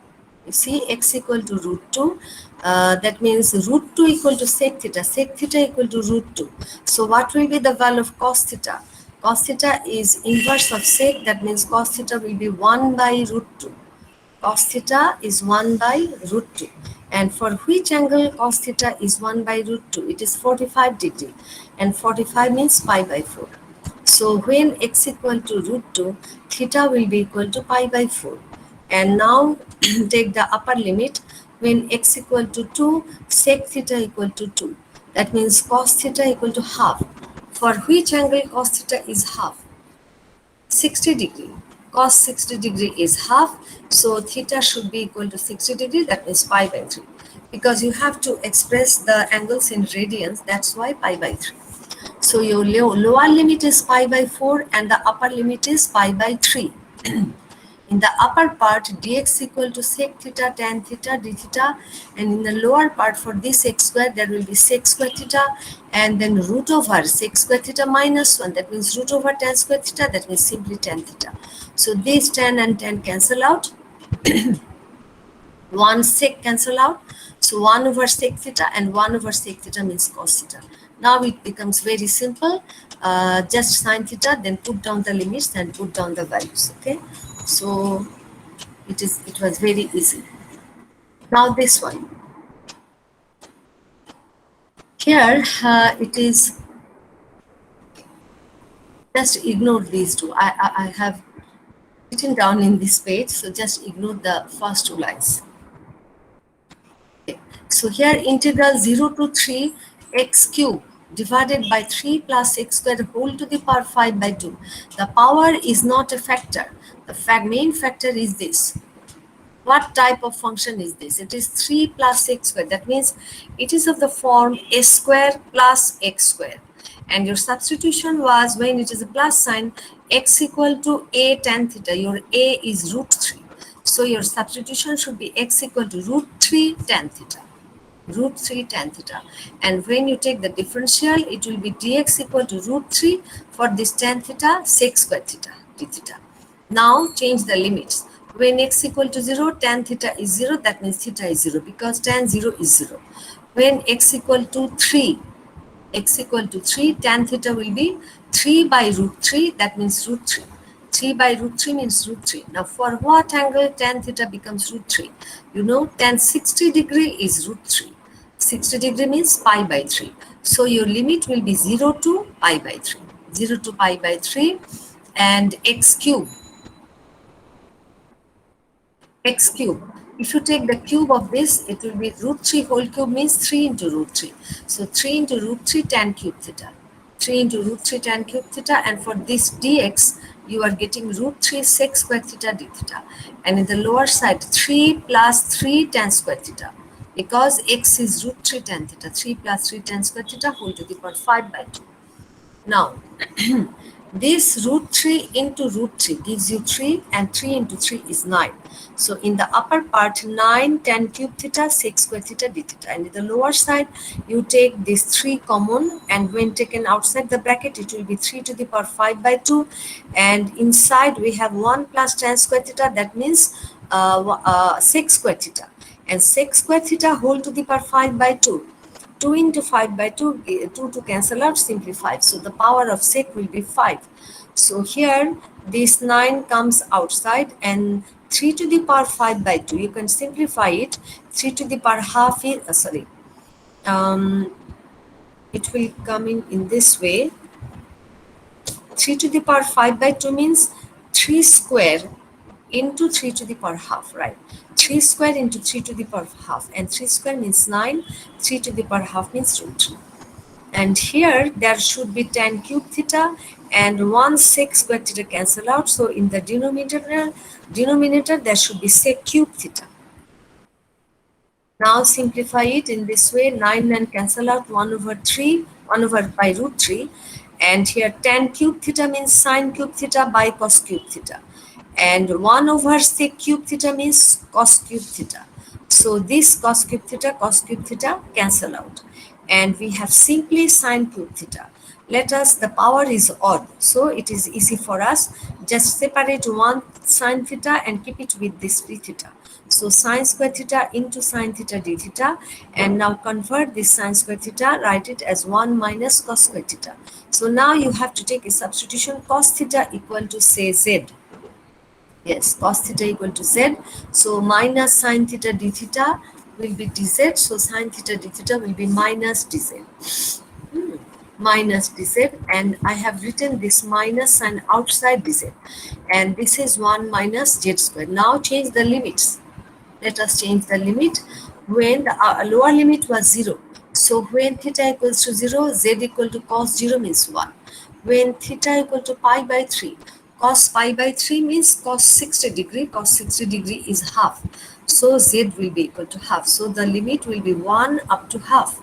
you see x equal to root 2, that means root 2 equal to sec theta equal to root 2. So what will be the value of cos theta? Cos theta is inverse of sec, that means cos theta will be 1 by root 2. Cos theta is 1 by root 2. And for which angle cos theta is 1 by root 2? It is 45 degree. And 45 means pi by 4. So when x equal to root 2, theta will be equal to pi by 4. And now take the upper limit. When x equal to 2, sec theta equal to 2. That means cos theta equal to half. For which angle cos theta is half? 60 degree. Cos 60 degree is half. So theta should be equal to 60 degree. That means pi by 3. Because you have to express the angles in radians. That's why pi by 3. So your lower limit is pi by 4 and the upper limit is pi by 3. In the upper part, dx equal to sec theta tan theta d theta, and in the lower part for this x square there will be sec square theta and then root over sec square theta minus 1, that means root over tan square theta, that means simply tan theta. So these tan and tan cancel out. 1 sec cancel out. So 1 over sec theta and 1 over sec theta means cos theta. Now it becomes very simple. Just sin theta, then put down the limits and put down the values. Okay. So it was very easy. Now this one. Here it is. Just ignore these two. I have written down in this page. So just ignore the first two lines. So here integral 0 to 3 x cube divided by 3 plus x squared whole to the power 5 by 2. The power is not a factor. The main factor is this. What type of function is this? It is 3 plus x squared. That means it is of the form a square plus x square. And your substitution was when it is a plus sign, x equal to a tan theta. Your a is root 3. So your substitution should be x equal to root 3 tan theta. Root 3 tan theta. And when you take the differential, it will be dx equal to root 3 for this tan theta, sec square theta, d theta. Now change the limits. When x equal to 0, tan theta is 0, that means theta is 0 because tan 0 is 0. When x equal to 3, tan theta will be 3 by root 3, that means root 3. 3 by root 3 means root 3. Now for what angle tan theta becomes root 3? You know tan 60 degree is root 3. 60 degree means pi by 3. So your limit will be 0 to pi by 3. 0 to pi by 3 and x cube. X cube. If you take the cube of this, it will be root 3 whole cube means 3 into root 3. So 3 into root 3 tan cube theta. 3 into root 3 tan cube theta, and for this dx, you are getting root 3 sec square theta d theta. And in the lower side, 3 plus 3 tan square theta. Because x is root 3 tan theta. 3 plus 3 tan square theta whole to the power 5 by 2. Now, this root 3 into root 3 gives you 3, and 3 into 3 is 9. So in the upper part, 9 tan cube theta sec square theta d theta, and in the lower side you take this 3 common, and when taken outside the bracket it will be 3 to the power 5 by 2, and inside we have 1 plus tan square theta, that means sec square theta, and sec square theta whole to the power 5 by 2. 2 into 5 by 2, 2 to cancel out, simply 5. So the power of sec will be 5. So here this 9 comes outside, and 3 to the power 5 by 2, you can simplify it. 3 to the power half is, it will come in this way. 3 to the power 5 by 2 means 3 square into 3 to the power half, right? 3 square into 3 to the power half, and 3 square means 9, 3 to the power half means root 3. And here there should be tan cube theta and 1 sec square theta cancel out. So in the denominator there should be sec cube theta. Now simplify it in this way. 9 and cancel out, 1 over 3, 1 over by root 3. And here tan cube theta means sine cube theta by cos cube theta. And 1 over sec cube theta means cos cube theta. So this cos cube theta cancel out. And we have simply sine cube theta. Let us, the power is odd, so it is easy for us. Just separate one sine theta and keep it with this d theta. So sine square theta into sine theta d theta, and now convert this sine square theta, write it as 1 minus cos square theta. So now you have to take a substitution, cos theta equal to say z. Yes, cos theta equal to z. So minus sine theta d theta will be dz. So sine theta d theta will be minus dz. minus dz, and I have written this minus sign outside dz, and this is 1 minus z square. Now change the limits. Let us change the limit. When the lower limit was 0, so when theta equals to 0, z equal to cos 0 means 1. When theta equal to pi by 3, cos pi by 3 means cos 60 degree. Cos 60 degree is half. So z will be equal to half. So the limit will be 1 up to half.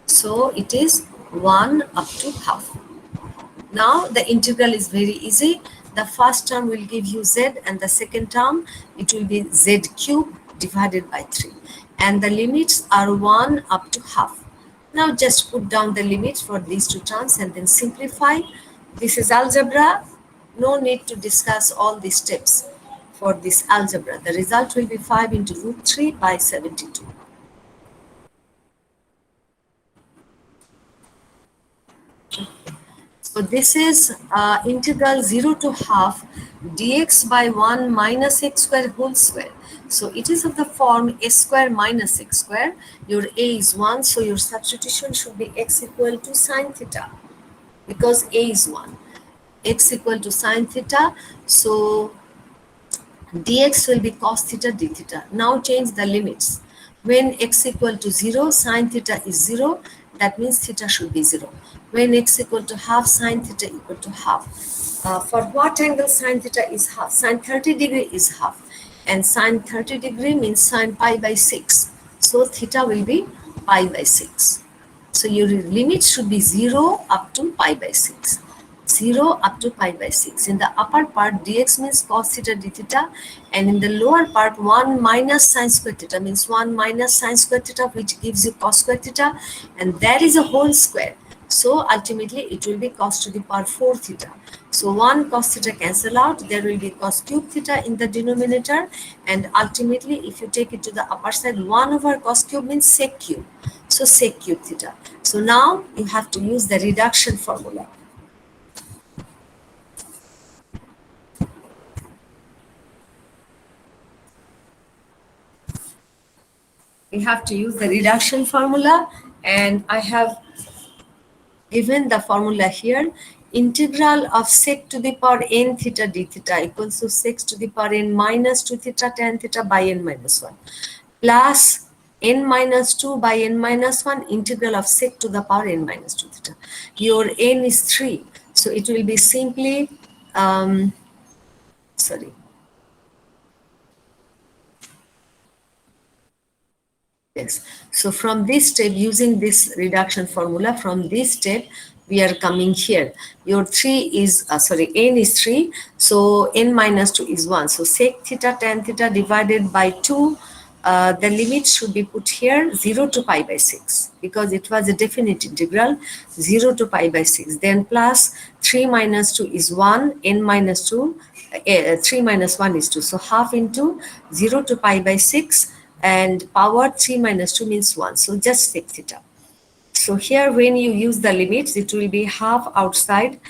So it is 1 up to half. Now the integral is very easy. The first term will give you z, and the second term it will be z cube divided by 3. And the limits are 1 up to half. Now just put down the limits for these two terms and then simplify. This is algebra. No need to discuss all these steps for this algebra. The result will be 5 into root 3 by 72. So this is integral 0 to half dx by 1 minus x square whole square. So it is of the form a square minus x square. Your a is 1, so your substitution should be x equal to sine theta, because a is 1. X equal to sine theta, so dx will be cos theta d theta. Now change the limits. When x equal to 0, sine theta is 0, that means theta should be 0. When x equal to half, sine theta equal to half. For what angle sine theta is half? Sine 30 degree is half, and sine 30 degree means sine pi by 6. So theta will be pi by 6. So your limit should be 0 up to pi by 6. 0 up to pi by 6. In the upper part, dx means cos theta d theta, and in the lower part, 1 minus sine square theta means 1 minus sine square theta, which gives you cos square theta, and that is a whole square. So ultimately, it will be cos to the power 4 theta. So 1 cos theta cancel out, there will be cos cube theta in the denominator, and ultimately, if you take it to the upper side, 1 over cos cube means sec cube. So sec cube theta. So now you have to use the reduction formula. We have to use the reduction formula, and I have given the formula here. Integral of sec to the power n theta d theta equals to sec to the power n minus 2 theta tan theta by n minus 1 plus n minus 2 by n minus 1 integral of sec to the power n minus 2 theta. Your n is 3, so it will be simply sorry. Yes. So from this step, using this reduction formula, from this step, we are coming here. Your 3 is, n is 3. So n minus 2 is 1. So sec theta tan theta divided by 2. The limit should be put here 0 to pi by 6, because it was a definite integral 0 to pi by 6. Then plus 3 minus 2 is 1, n minus 2, 3 minus 1 is 2. So half into 0 to pi by 6, and power 3 minus 2 means 1. So just sec theta. So here when you use the limits, it will be half outside,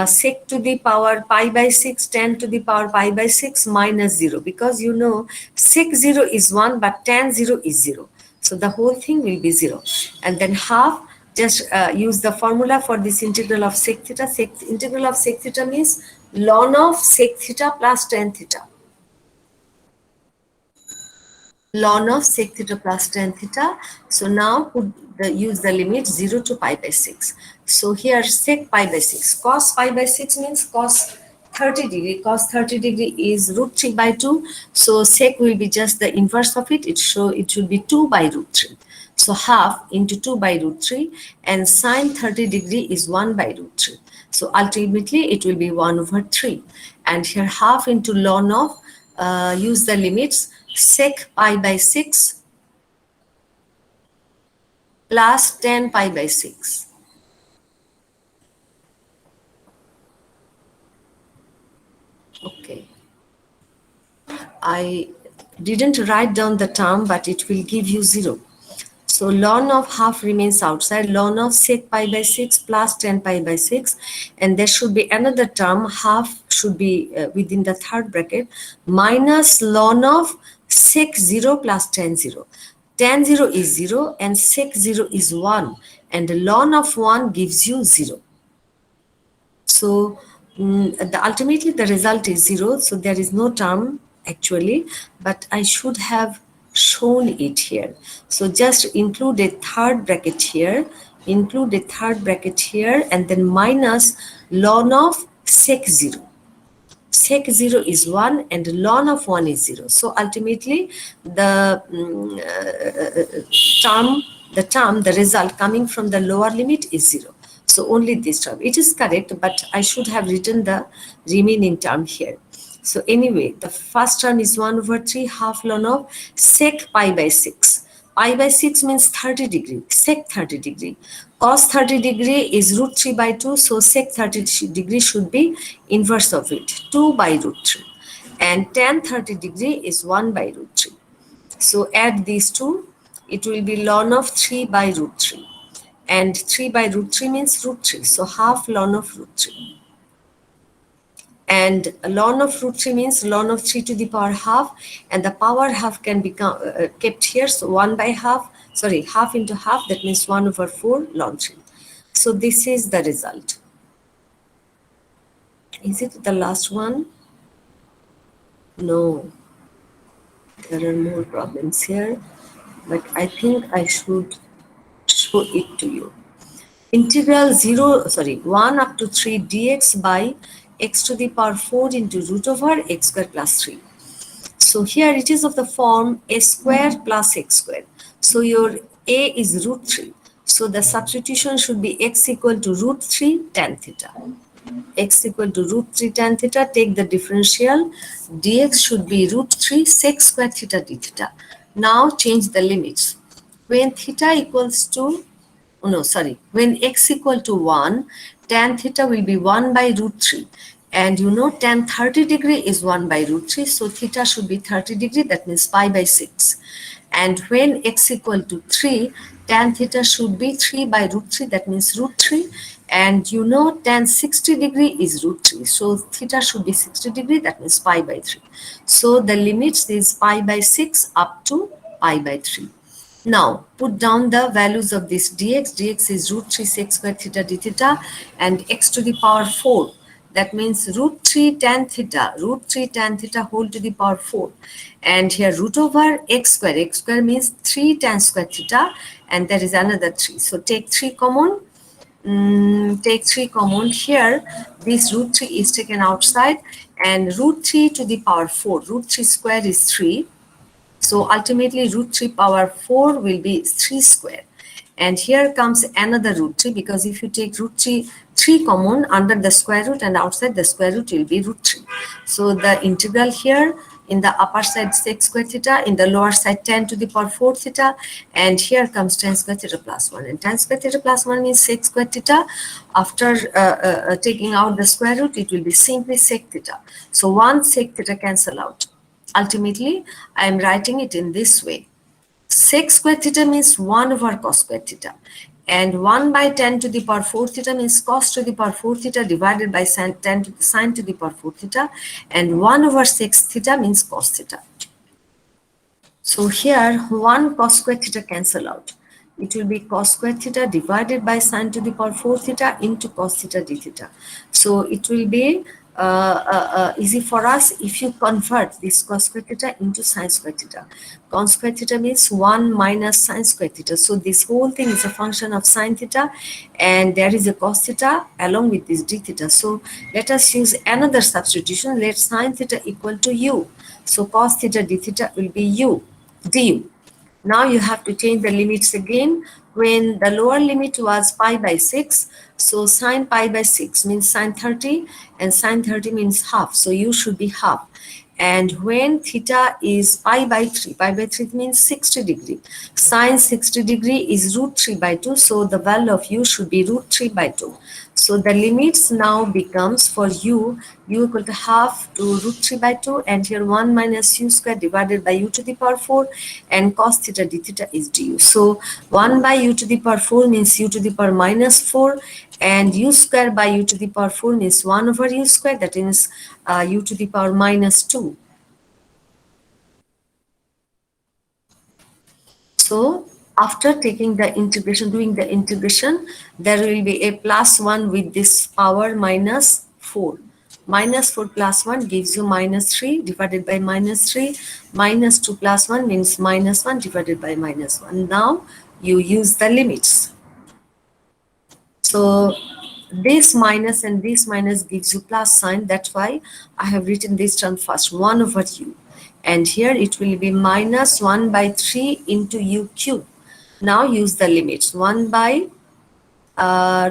sec to the power pi by 6, tan to the power pi by 6 minus 0, because you know sec 0 is 1 but tan 0 is 0. So the whole thing will be 0. And then half, just use the formula for this integral of sec theta. Integral of sec theta means ln of sec theta plus tan theta. Ln of sec theta plus tan theta. So now use the limit 0 to pi by 6. So here sec pi by 6. Cos pi by 6 means cos 30 degree. Cos 30 degree is root 3 by 2. So sec will be just the inverse of it. It should be 2 by root 3. So half into 2 by root 3, and sine 30 degree is 1 by root 3. So ultimately it will be 1 over 3. And here half into ln of, use the limits, sec pi by 6 plus tan pi by 6. Okay. I didn't write down the term, but it will give you 0. So ln of half remains outside, ln of sec pi by 6 plus tan pi by 6, and there should be another term, half should be within the third bracket, minus ln of sec 0 plus tan 0. tan 0 is 0 and sec 0 is 1, and ln of 1 gives you 0. So ultimately the result is 0, so there is no term actually, but I should have shown it here. So just include a third bracket here, and then minus ln of sec 0. Sec 0 is 1 and ln of 1 is 0. So ultimately the the result coming from the lower limit is 0. So only this term. It is correct, but I should have written the remaining term here. So anyway, the first term is 1 over 3 half ln of sec pi by 6. Pi by 6 means 30 degree, sec 30 degree. Cos 30 degree is root 3 by 2, so sec 30 degree should be inverse of it, 2 by root 3. And tan 30 degree is 1 by root 3. So add these two, it will be ln of 3 by root 3. And 3 by root 3 means root 3, so half ln of root 3. And ln of root 3 means ln of 3 to the power half, and the power half can be kept here, so 1 by half, sorry, half into half, that means 1 over 4 ln 3. So this is the result. Is it the last one? No. There are more problems here, but I think I should show it to you. Integral 1 up to 3 dx by x to the power 4 into root over x square plus 3. So here it is of the form a square plus x square. So your a is root 3. So the substitution should be x equal to root 3 tan theta. X equal to root 3 tan theta, take the differential, dx should be root 3 sec square theta d theta. Now change the limits. When theta equals to, when x equal to 1, tan theta will be 1 by root 3. And you know tan 30 degree is 1 by root 3, so theta should be 30 degree, that means pi by 6. And when x equal to 3, tan theta should be 3 by root 3, that means root 3. And you know tan 60 degree is root 3, so theta should be 60 degree, that means pi by 3. So the limits is pi by 6 up to pi by 3. Now put down the values of this dx. Dx is root 3 sec square theta d theta, and x to the power 4. That means root 3 tan theta whole to the power 4. And here root over x square. X square means 3 tan square theta, and there is another 3. So take 3 common. Take 3 common here. This root 3 is taken outside, and root 3 to the power 4. Root 3 square is 3. So ultimately root 3 power 4 will be 3 square. And here comes another root 3, because if you take root 3 common, under the square root and outside the square root will be root 3. So the integral here, in the upper side sec square theta, in the lower side tan to the power 4 theta, and here comes tan square theta plus 1. And tan square theta plus 1 means sec square theta. After taking out the square root, it will be simply sec theta. So 1 sec theta cancel out. Ultimately, I am writing it in this way. Sec square theta means 1 over cos square theta. And 1 by tan to the power 4 theta means cos to the power 4 theta divided by sin to the power 4 theta. And 1 over sec theta means cos theta. So here 1 cos square theta cancel out. It will be cos square theta divided by sin to the power 4 theta into cos theta d theta. So it will be easy for us if you convert this cos square theta into sin square theta. Cos square theta means 1 minus sin square theta. So this whole thing is a function of sin theta, and there is a cos theta along with this d theta. So let us use another substitution. Let sin theta equal to u. So cos theta d theta will be u, du. Now you have to change the limits again. When the lower limit was pi by 6, so sine pi by 6 means sine 30, and sine 30 means half, so u should be half. And when theta is pi by 3 means 60 degree. Sine 60 degree is root 3 by 2, so the value of u should be root 3 by 2. So the limits now becomes for u equal to half to root 3 by 2, and here 1 minus u square divided by u to the power 4, and cos theta d theta is du. So 1 by u to the power 4 means u to the power minus 4, and u square by u to the power 4 means 1 over u square, that is u to the power minus 2. So after taking the integration, doing the integration, there will be a plus 1 with this power minus 4. Minus 4 plus 1 gives you minus 3 divided by minus 3. Minus 2 plus 1 means minus 1 divided by minus 1. Now you use the limits. So this minus and this minus gives you plus sign. That's why I have written this term first, 1 over u. And here it will be minus 1 by 3 into u cube. Now use the limits. 1 by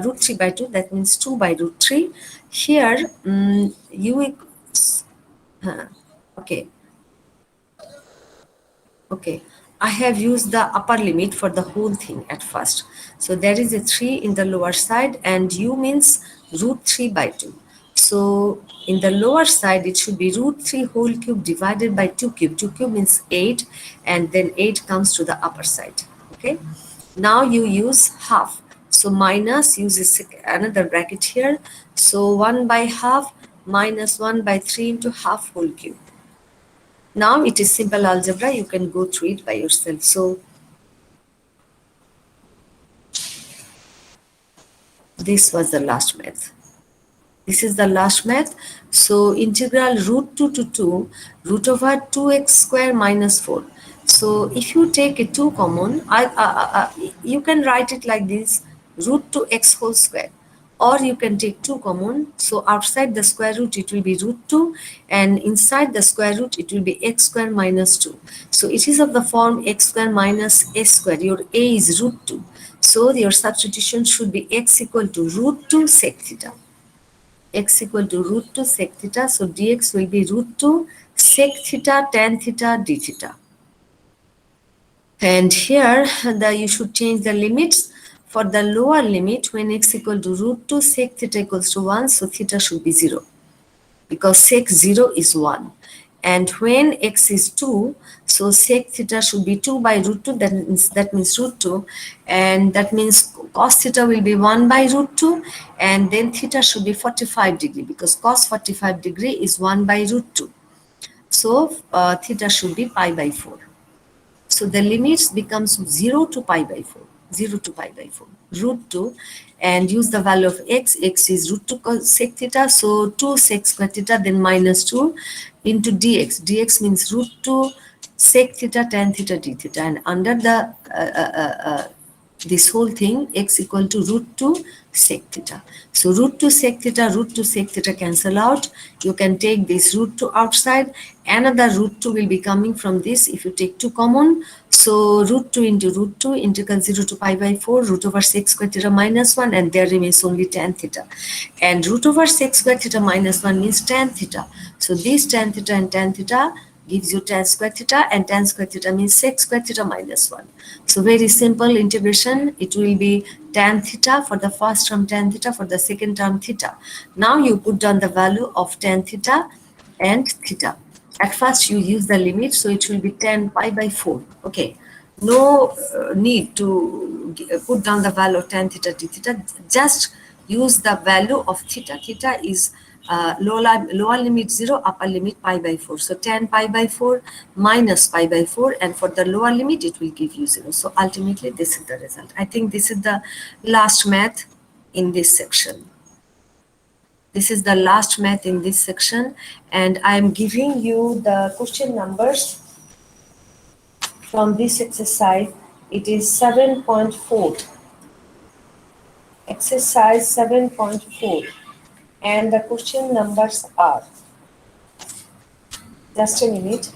root 3 by 2, that means 2 by root 3. Here u equals, okay. Okay, I have used the upper limit for the whole thing at first. So there is a 3 in the lower side and u means root 3 by 2. So in the lower side, it should be root 3 whole cube divided by 2 cube. 2 cube means 8 and then 8 comes to the upper side. Okay, now you use half. So minus, use another bracket here. So 1 by half minus 1 by 3 into half whole cube. Now it is simple algebra, you can go through it by yourself. So this was the last math. This is the last math. So integral root 2 to 2 root over 2x square minus 4. So if you take a 2 common, you can write it like this, root 2x whole square. Or you can take 2 common. So outside the square root, it will be root 2. And inside the square root, it will be x square minus 2. So it is of the form x square minus a square. Your a is root 2. So your substitution should be x equal to root 2 sec theta. X equal to root 2 sec theta. So dx will be root 2 sec theta tan theta d theta. And here you should change the limits. For the lower limit, when x equal to root 2 sec theta equals to 1, so theta should be 0 because sec 0 is 1. And when x is 2, so sec theta should be 2 by root 2, that means root 2. And that means cos theta will be 1 by root 2. And then theta should be 45 degree because cos 45 degree is 1 by root 2. So theta should be pi by 4. So the limits becomes 0 to pi by 4. 0 to pi by 4, root 2, and use the value of x. X is root 2 sec theta, so 2 sec square theta, then minus 2 into dx. Dx means root 2 sec theta tan theta d theta, and under the this whole thing, x equal to root 2 sec theta. So root 2 sec theta cancel out. You can take this root 2 outside. Another root 2 will be coming from this if you take 2 common. So root 2 into root 2, integral 0 to pi by 4, root over sec square theta minus 1, and there remains only tan theta. And root over sec square theta minus 1 means tan theta. So this tan theta and tan theta gives you tan square theta, and tan square theta means sec square theta minus 1. So very simple integration. It will be tan theta for the first term, tan theta for the second term, theta. Now you put down the value of tan theta and theta. At first you use the limit, so it will be tan pi by 4. Okay, no need to put down the value of tan theta d theta. Just use the value of theta. Theta is lower limit 0, upper limit pi by 4. So tan pi by 4 minus pi by 4, and for the lower limit it will give you 0. So ultimately this is the result. I think this is the last math in this section. This is the last math in this section, and I am giving you the question numbers from this exercise. It is 7.4. Exercise 7.4. And the question numbers are, just a minute.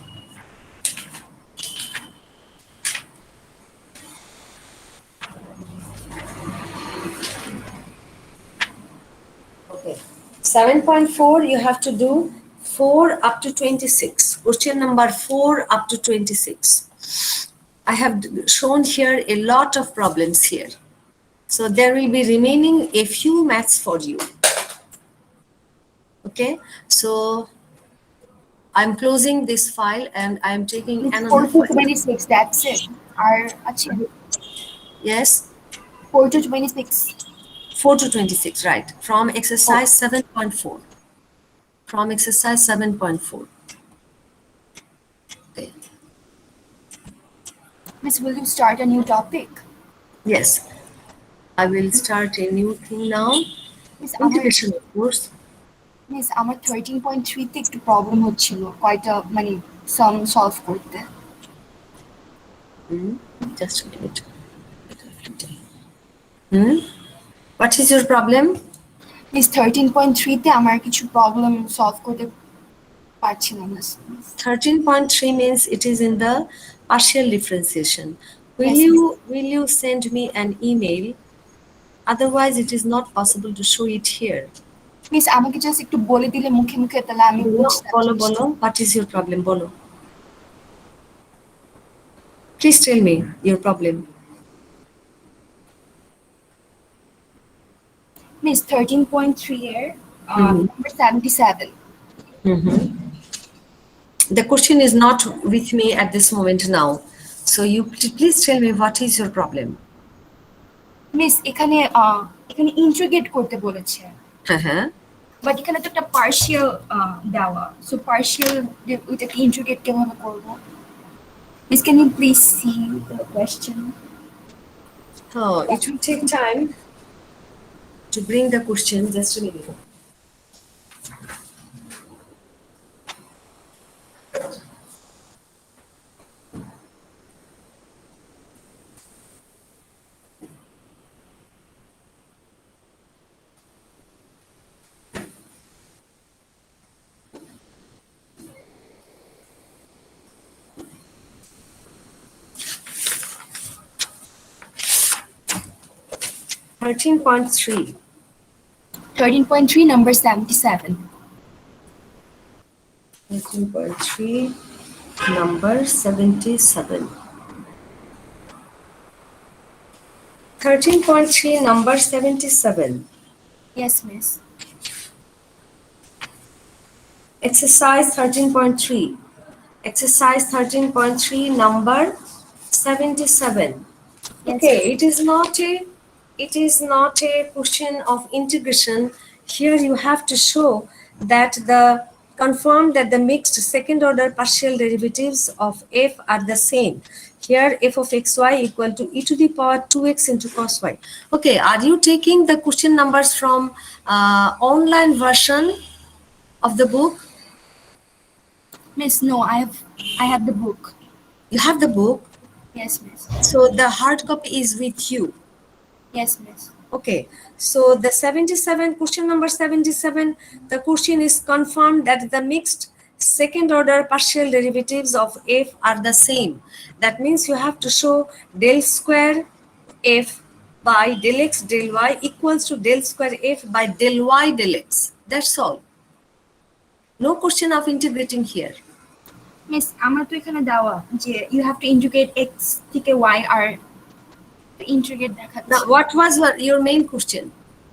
Okay, 7.4 you have to do 4 up to 26. Question number 4 up to 26. I have shown here a lot of problems here. So there will be remaining a few maths for you. Okay, so I'm closing this file and I'm taking It's another 4 to file. 26, that's it. Our achievement. Yes, 4 to 26. 4 to 26, right, from exercise 7.4. From exercise 7.4. Okay. Miss, will you start a new topic? Yes, I will start a new thing now. Miss, Integration, of course. আমার 13.3 তে একটু problem হচ্ছিল কয়টা মানে সাম solve করতে। Just a minute. What is your problem? Miss 13.3 তে আমার কিছু প্রবলেম সলভ করতে পারছিলাম না। 13.3 means it is in the partial differentiation. Yes, Will you send me an email? Otherwise, it is not possible to show it here. Miss আমাকে just একটু বলে দিলে মুখে মুখে তাহলে আমি বুঝতাম। Bolo. What is your problem? Bolo. Please tell me your problem. Miss 13.3 এর number 77। The question is not with me at this moment now. So you please tell me what is your problem. Miss এখানে এখানে integrate করতে বলেছে। But এখানে তো একটা partial দেওয়া, so partial ওইটাকে ইন্টিগ্রেট কিভাবে করব? Miss can you please see the question? Oh, it will take time to bring the question. Just a minute. Thirteen point three, number 77. 13.3, number 77. 13.3, number 77. Yes, miss. Exercise 13.3. Exercise 13.3, number 77. Yes. Okay, it is not a question of integration. Here you have to show that confirm that the mixed second order partial derivatives of f are the same. Here f of xy equal to e to the power 2x into cos y. Okay, are you taking the question numbers from online version of the book? Miss, no, I have the book. You have the book? Yes, miss. So the hard copy is with you? Yes, miss. Okay, so the 77, question number 77, the question is confirmed that the mixed second order partial derivatives of f are the same. That means you have to show del square f by del x del y equals to del square f by del y del x. That's all. No question of integrating here. Miss, আমার তো এখানে দেওয়া যে you have to integrate x থেকে y আর integrate দেখাচ্ছে। Now, what was your main question?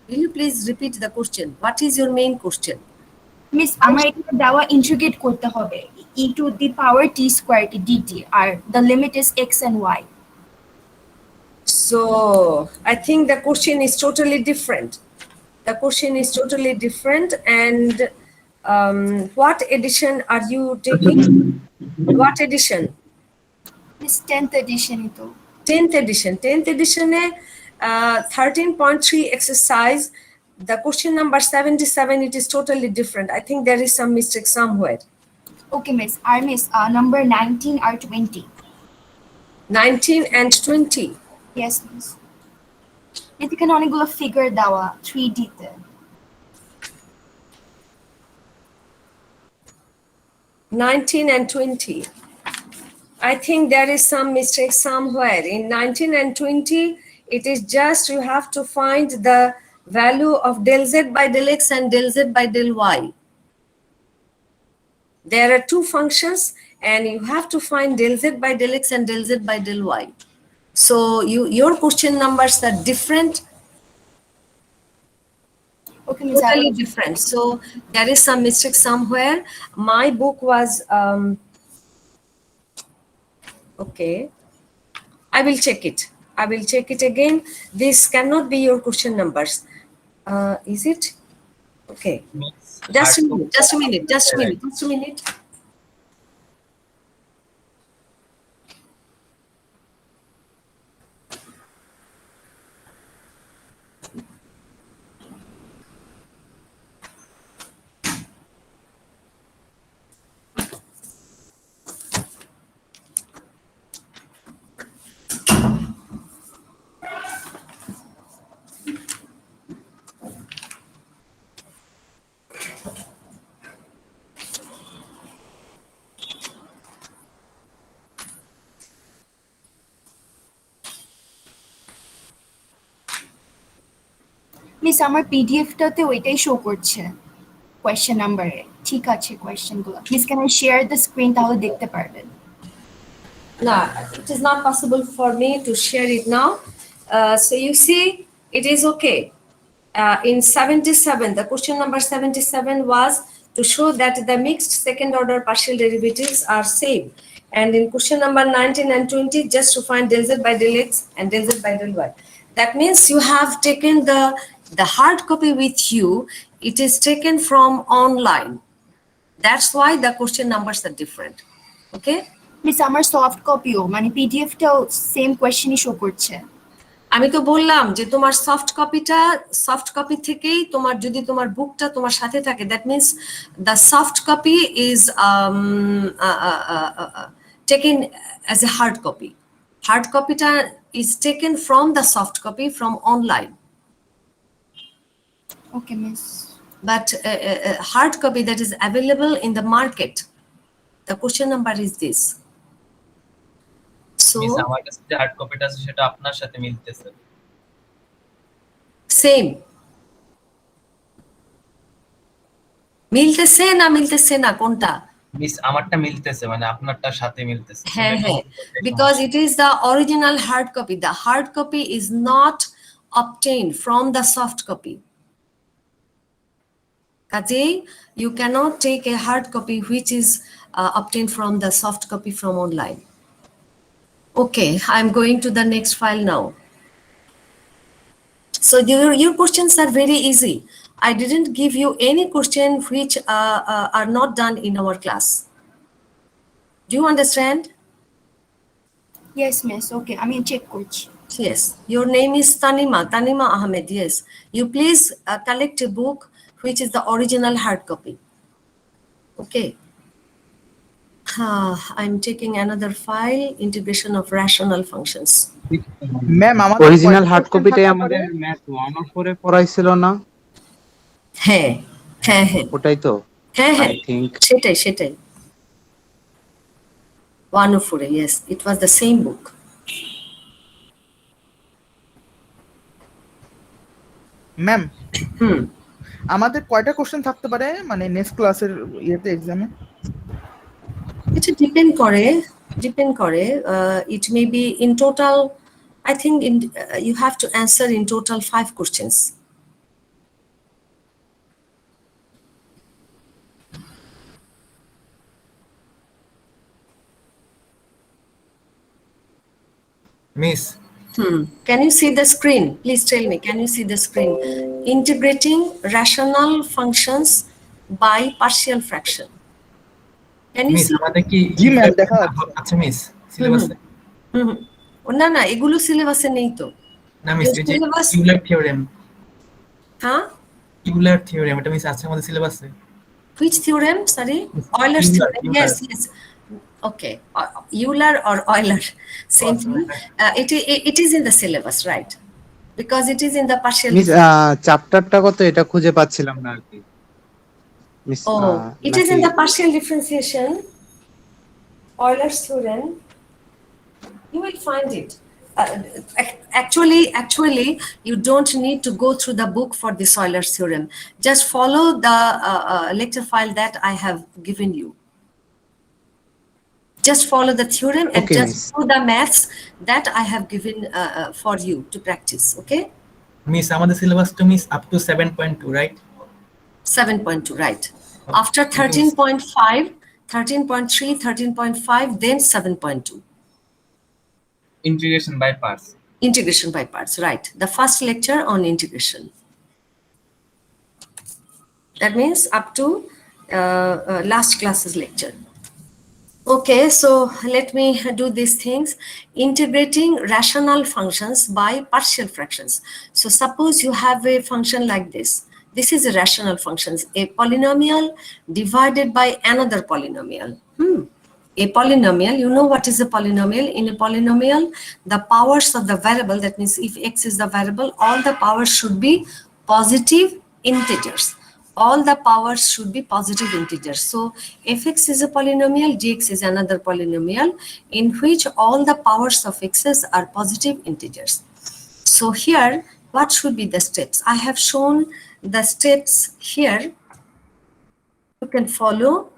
Will you please repeat the question? What is your main question? Miss, আমার এখানে দেওয়া integrate করতে হবে e to the power t square dt R the limit is x and y. So I think the question is totally different. The question is totally different. And what edition are you taking? What edition? Miss 10th edition ito. 10th edition. 10th edition 13.3 exercise. The question number 77, it is totally different. I think there is some mistake somewhere. Okay, miss. Our miss, number 19 or 20. 19 and 20. Yes, miss. এখানে অনেকগুলো figure দেওয়া 3D তে। 19 and 20. I think there is some mistake somewhere. In 19 and 20, it is just you have to find the value of del z by del x and del z by del y. There are two functions and you have to find del z by del x and del z by del y. So your question numbers are different. Okay, miss. Totally different. So there is some mistake somewhere. My book was okay. I will check it. I will check it again. This cannot be your question numbers. Is it? Okay. Just a minute. Just a minute. Just a minute. Just a minute. Miss আমার পিডিএফটাতে ওইটাই show করছে question নাম্বারে। ঠিক আছে কোয়েশ্চেনগুলো। Miss can I share the screen, তাহলে দেখতে পারবেন। No, it is not possible for me to share it now. So you see, it is okay. In 77, the question number 77 was to show that the mixed second order partial derivatives are same. And in question number 19 and 20, just to find del z by del x and del z by del y. That means you have taken the hard copy with you. It is taken from online. That's why the question numbers are different. Okay? Miss আমার soft কপিও মানে পিডিএফটাও same কোয়েশ্চেনই show করছে। আমি তো বললাম যে তোমার soft copy থেকেই তোমার যদি তোমার বুকটা তোমার সাথে থাকে, that means the soft copy is taken as a hard copy. Hard কপিটা is taken from the soft copy from online. Okay miss. But hard copy that is available in the market, the question number is this. So miss আমার কাছে যে hard কপিটা আছে সেটা আপনার সাথে মিলতেছে। same. মিলতেছে না কোনটা? মিস আমারটা মিলতেছে, মানে আপনারটার সাথে মিলতেছে। হ্যাঁ, because it is the original hard copy. The hard copy is not obtained from the soft copy. Kajeey, you cannot take a hard copy which is obtained from the soft copy from online. Okay, I'm going to the next file now. So your questions are very easy. I didn't give you any question which are not done in our class. Do you understand? Yes miss. Okay, আমি check করছি। Yes, your name is Tanima Ahmed. Yes, you please collect a book which is the original hard copy. Okay. I'm taking another file, integration of rational functions. Ma'am আমাদের original hard কপিটাই আমাদের math 104 এ পড়াইছিল না? হ্যাঁ, ওটাই তো হ্যাঁ, I think. সেটাই 104, yes, it was the same book. Ma'am Hmm. আমাদের কয়টা কোশ্চেন থাকতে পারে মানে নেক্সট ক্লাসের ইয়েতে এক্সামে? এটা ডিপেন্ড করে it may be in total, I think you have to answer in total 5 questions. Miss Can you see the screen? Please tell me, can you see the screen? Integrating rational functions by partial fraction. Can you miss see? আমাদের কি জি ma'am দেখা যাচ্ছে। আচ্ছা miss সিলেবাসে না সিলেবাসে নেই তো। না মিস এই যে Syllabus- ইউলার থিওরেম হ্যাঁ, এটা মিস আছে আমাদের সিলেবাসে। which theorem? Sorry, Euler's Euler, theorem. Euler. Yes. Okay, Euler or Euler, same Oh, thing. It is in the syllabus, right? Because it is in the partial. Miss চ্যাপ্টারটা কত এটা খুঁজে পাচ্ছিলাম না আর কি miss. Oh, it is in the partial differentiation. Euler's theorem. You will find it. Actually, you don't need to go through the book for this Euler's theorem. Just follow the lecture file that I have given you. Just follow the theorem and Okay, just miss. do the maths that I have given for you to practice. Okay. Miss আমাদের সিলেবাসটা miss up to 7.2 right? 7.2, right. After 13.5, 13.3, 13.5, then 7.2. Integration by parts. Integration by parts, right. The first lecture on integration. That means up to last class's lecture. Okay, so let me do these things. Integrating rational functions by partial fractions. So suppose you have a function like this. This is a rational function, a polynomial divided by another polynomial. A polynomial, you know what is a polynomial? In a polynomial, the powers of the variable, that means if x is the variable, all the powers should be positive integers. All the powers should be positive integers. So fx is a polynomial, gx is another polynomial in which all the powers of x's are positive integers. So here what should be the steps? I have shown the steps here. You can follow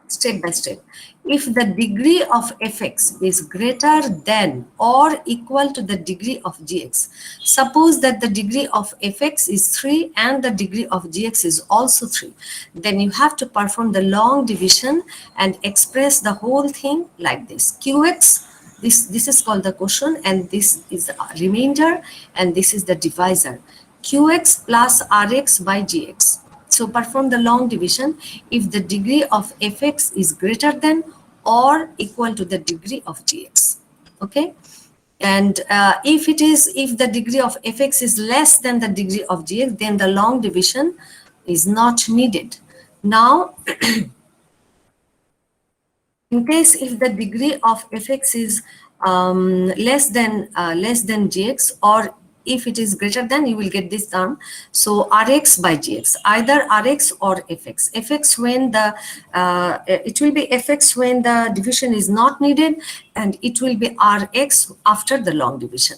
step by step. If the degree of fx is greater than or equal to the degree of gx, suppose that the degree of fx is 3 and the degree of gx is also 3, then you have to perform the long division and express the whole thing like this. Qx, this is called the quotient, and this is the remainder, and this is the divisor. Qx plus rx by gx. So perform the long division if the degree of fx is greater than or equal to the degree of gx. Okay, and if the degree of fx is less than the degree of gx, then the long division is not needed. Now, in case if the degree of fx is less than gx, or if it is greater than, you will get this term. So rx by gx, either rx or fx. Fx when the it will be fx when the division is not needed, and it will be rx after the long division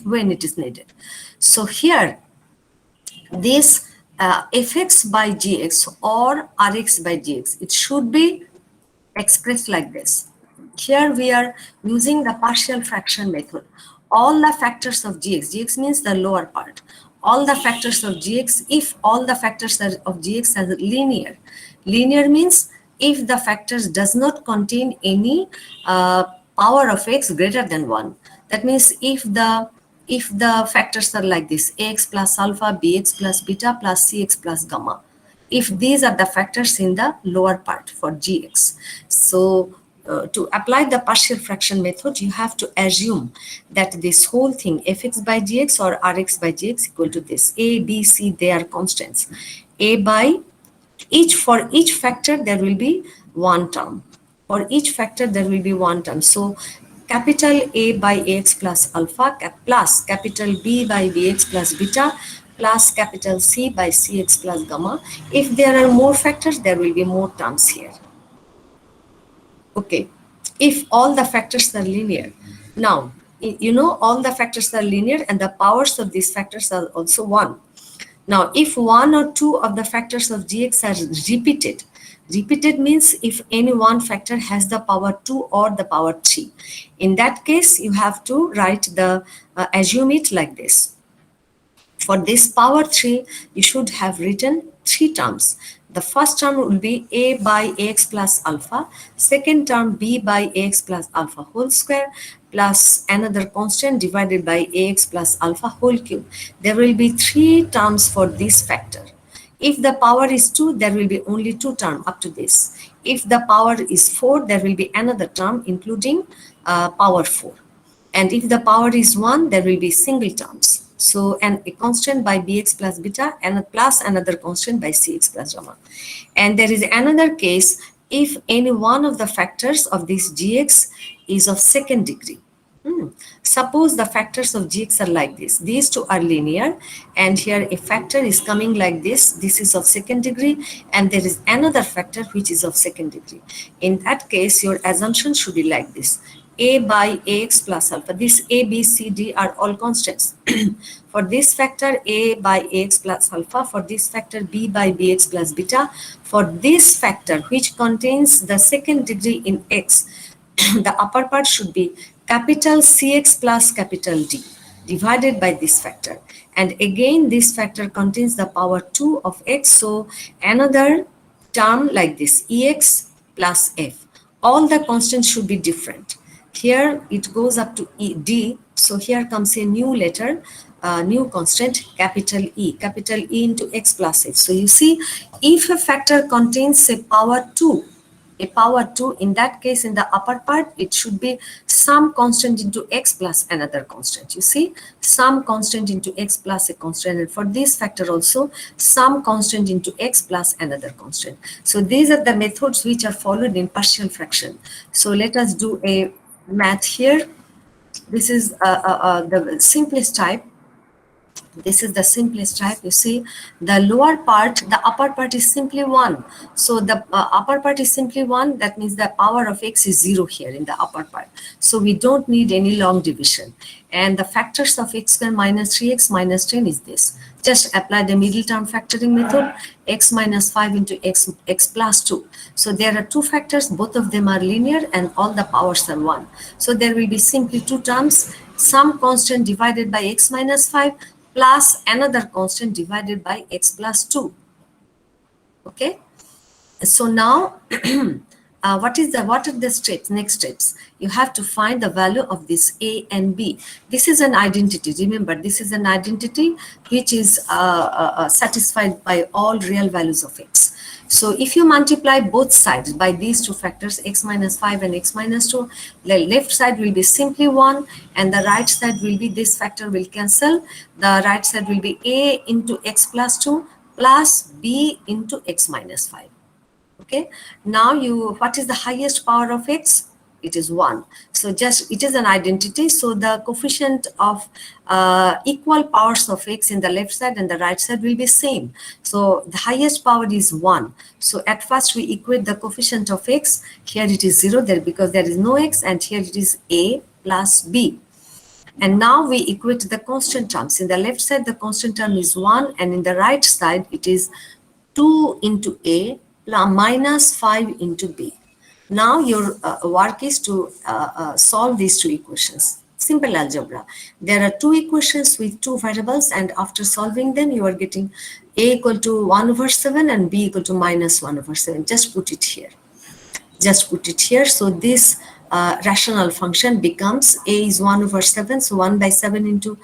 when it is needed. So here, this fx by gx or rx by gx, it should be expressed like this. Here we are using the partial fraction method. All the factors of gx means the lower part, all the factors of gx, if all the factors of gx are linear means if the factors does not contain any power of x greater than 1. That means if the factors are like this, ax plus alpha, bx plus beta plus cx plus gamma, if these are the factors in the lower part for gx. So to apply the partial fraction method, you have to assume that this whole thing, fx by gx or rx by gx, equal to this. A, b, c, they are constants. A by for each factor there will be one term. For each factor there will be one term. So capital A by ax plus alpha plus capital B by bx plus beta plus capital C by cx plus gamma. If there are more factors, there will be more terms here. Okay, if all the factors are linear. Now, you know all the factors are linear and the powers of these factors are also 1. Now, if 1 or 2 of the factors of gx are repeated means if any one factor has the power 2 or the power 3. In that case, you have to write assume it like this. For this power 3, you should have written 3 terms. The first term will be a by ax plus alpha, second term b by ax plus alpha whole square, plus another constant divided by ax plus alpha whole cube. There will be 3 terms for this factor. If the power is 2, there will be only 2 terms up to this. If the power is 4, there will be another term including power 4. And if the power is 1, there will be single terms. So, and a constant by bx plus beta and plus another constant by cx plus gamma. And there is another case if any one of the factors of this gx is of second degree. Suppose the factors of gx are like this. These two are linear, and here a factor is coming like this. This is of second degree, and there is another factor which is of second degree. In that case, your assumption should be like this. A by ax plus alpha. This a, b, c, d are all constants. For this factor, a by ax plus alpha. For this factor, b by bx plus beta. For this factor, which contains the second degree in x, the upper part should be capital Cx plus capital D divided by this factor. And again, this factor contains the power 2 of x. So another term like this, Ex plus F. All the constants should be different. Here it goes up to D. So here comes a new letter, new constant, capital E into x plus f. So you see, if a factor contains a power 2, in that case in the upper part it should be some constant into x plus another constant. You see, some constant into x plus a constant, and for this factor also some constant into x plus another constant. So these are the methods which are followed in partial fraction. So let us do a math here. This is the simplest type. This is the simplest type. You see, the lower part, the upper part is simply 1. So the upper part is simply 1. That means the power of x is 0 here in the upper part. So we don't need any long division. And the factors of x square minus 3x minus 10 is this. Just apply the middle term factoring method, x minus 5 into x plus 2. So there are two factors, both of them are linear and all the powers are 1. So there will be simply two terms, some constant divided by x minus 5 plus another constant divided by x plus 2. Okay. So now, what are the steps? Next steps, you have to find the value of this a and b. This is an identity. Remember, this is an identity which is satisfied by all real values of x. So if you multiply both sides by these two factors, x minus 5 and x minus 2, the left side will be simply 1 and the right side will be, this factor will cancel. The right side will be a into x plus 2 plus b into x minus 5. Okay, now what is the highest power of x? It is 1. So just, it is an identity. So the coefficient of equal powers of x in the left side and the right side will be same. So the highest power is 1. So at first we equate the coefficient of x. Here it is 0 there because there is no x, and here it is a plus b. And now we equate the constant terms. In the left side, the constant term is 1, and in the right side, it is 2 into a minus 5 into b. Now your work is to solve these two equations. Simple algebra. There are two equations with two variables, and after solving them, you are getting a equal to 1 over 7 and b equal to minus 1 over 7. Just put it here. Just put it here. So this rational function becomes a is 1 over 7, so 1 by 7 into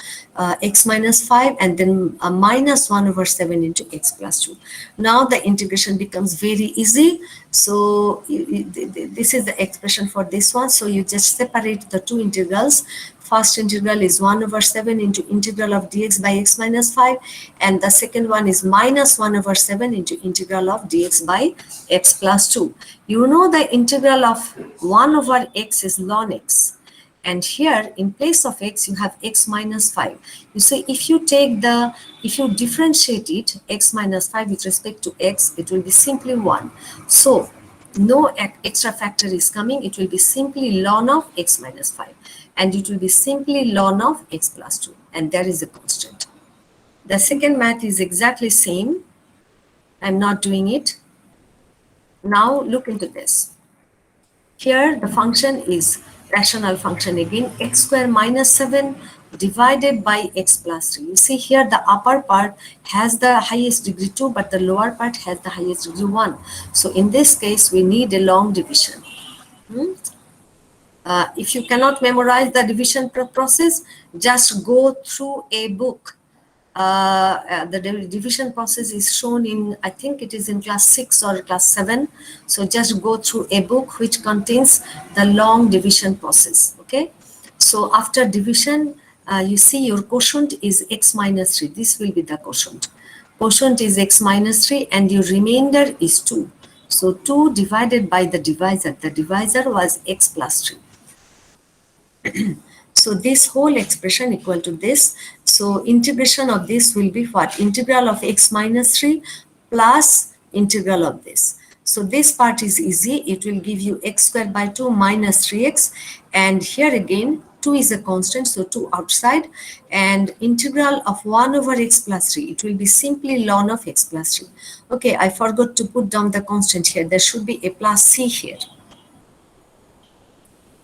x minus 5, and then minus 1 over 7 into x plus 2. Now the integration becomes very easy. So this is the expression for this one. So you just separate the two integrals. First integral is 1 over 7 into integral of dx by x minus 5, and the second one is minus 1 over 7 into integral of dx by x plus 2. You know the integral of 1 over x is ln x, and here in place of x you have x minus 5. You see, if you differentiate it, x minus 5 with respect to x, it will be simply 1. So no extra factor is coming, it will be simply ln of x minus 5, and it will be simply ln of x plus 2, and there is a constant. The second math is exactly same. I'm not doing it. Now look into this. Here the function is rational function again, x square minus 7 divided by x plus 3. You see here the upper part has the highest degree 2, but the lower part has the highest degree 1. So in this case, we need a long division. If you cannot memorize the division process, just go through a book. The division process is shown in, I think it is in class 6 or class 7. So just go through a book which contains the long division process. Okay. So after division, you see your quotient is x minus 3. This will be the quotient. Quotient is x minus 3 and your remainder is 2. So 2 divided by the divisor. The divisor was x plus 3. So this whole expression equal to this. So integration of this will be what? Integral of x minus 3 plus integral of this. So this part is easy. It will give you x squared by 2 minus 3x. And here again, 2 is a constant, so 2 outside. And integral of 1 over x plus 3. It will be simply ln of x plus 3. Okay, I forgot to put down the constant here. There should be a plus c here.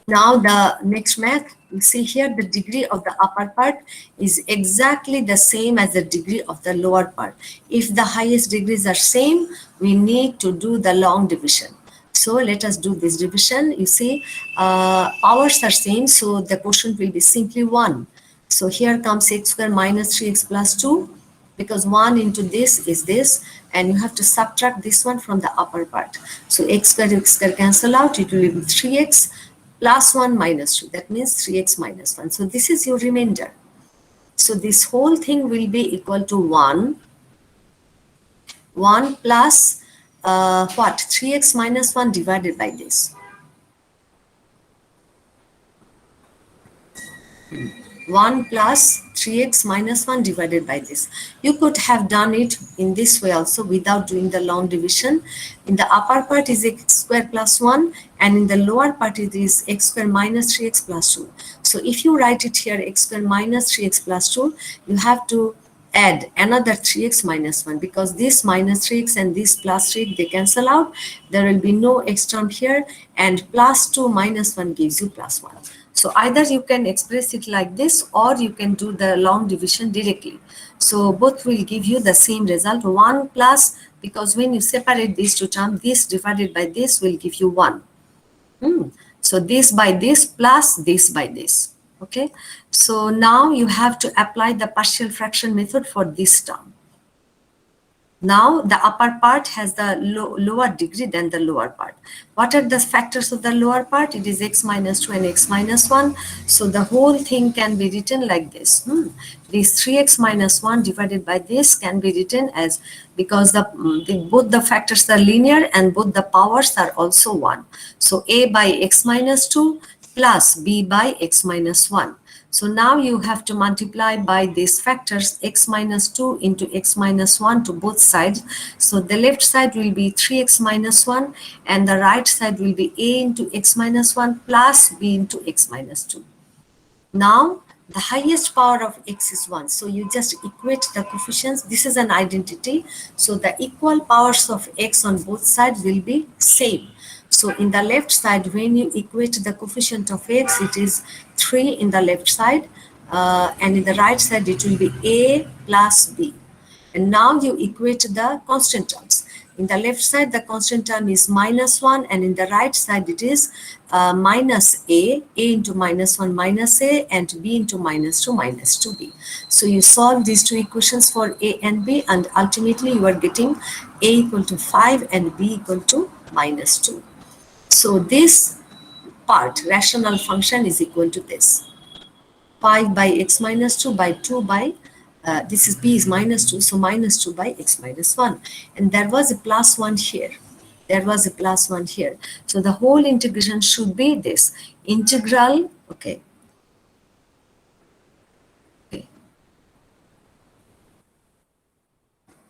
Now the next math, you see here the degree of the upper part is exactly the same as the degree of the lower part. If the highest degrees are same, we need to do the long division. So let us do this division. You see, powers are same, so the quotient will be simply 1. So here comes x square minus 3x plus 2, because 1 into this is this, and you have to subtract this one from the upper part. So x square cancel out, it will be 3x plus 1 minus 2. That means 3x minus 1. So this is your remainder. So this whole thing will be equal to 1 plus what? 3x minus 1 divided by this. 1 plus 3x minus 1 divided by this. You could have done it in this way also without doing the long division. In the upper part is x square plus 1 and in the lower part it is x square minus 3x plus 2. So if you write it here x square minus 3x plus 2, you have to add another 3x minus 1 because this minus 3x and this plus 3x they cancel out. There will be no x term here and plus 2 minus 1 gives you plus 1. So either you can express it like this or you can do the long division directly. So both will give you the same result 1 plus, because when you separate these two terms, this divided by this will give you 1. So this by this plus this by this. Okay, so now you have to apply the partial fraction method for this term. Now the upper part has the lower degree than the lower part. What are the factors of the lower part? It is x minus 2 and x minus 1. So the whole thing can be written like this. This 3x minus 1 divided by this can be written as, because both the factors are linear and both the powers are also 1. So a by x minus 2 plus b by x minus 1. So now you have to multiply by these factors x minus 2 into x minus 1 to both sides. So the left side will be 3x minus 1 and the right side will be a into x minus 1 plus b into x minus 2. Now the highest power of x is 1. So you just equate the coefficients. This is an identity. So the equal powers of x on both sides will be same. So in the left side, when you equate the coefficient of x, it is 3 in the left side, and in the right side, it will be a plus b. And now you equate the constant terms. In the left side, the constant term is minus 1, and in the right side, it is minus a into minus 1 minus a, and b into minus 2 minus 2b. So you solve these two equations for a and b, and ultimately you are getting a equal to 5 and b equal to minus 2. So this part, rational function, is equal to this. 5 by x minus 2 by 2 by, this is b is minus 2, so minus 2 by x minus 1. And there was a plus 1 here. There was a plus 1 here. So the whole integration should be this. Integral, okay.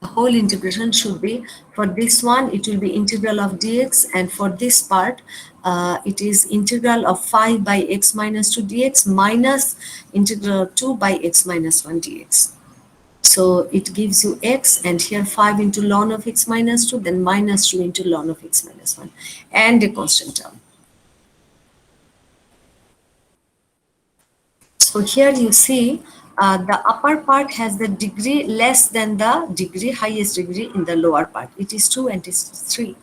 The whole integration should be, for this one it will be integral of dx, and for this part it is integral of 5 by x minus 2 dx minus integral of 2 by x minus 1 dx. So it gives you x, and here 5 into ln of x minus 2, then minus 2 into ln of x minus 1, and a constant term. So here you see the upper part has the degree less than the degree, highest degree in the lower part. It is 2 and it is 3.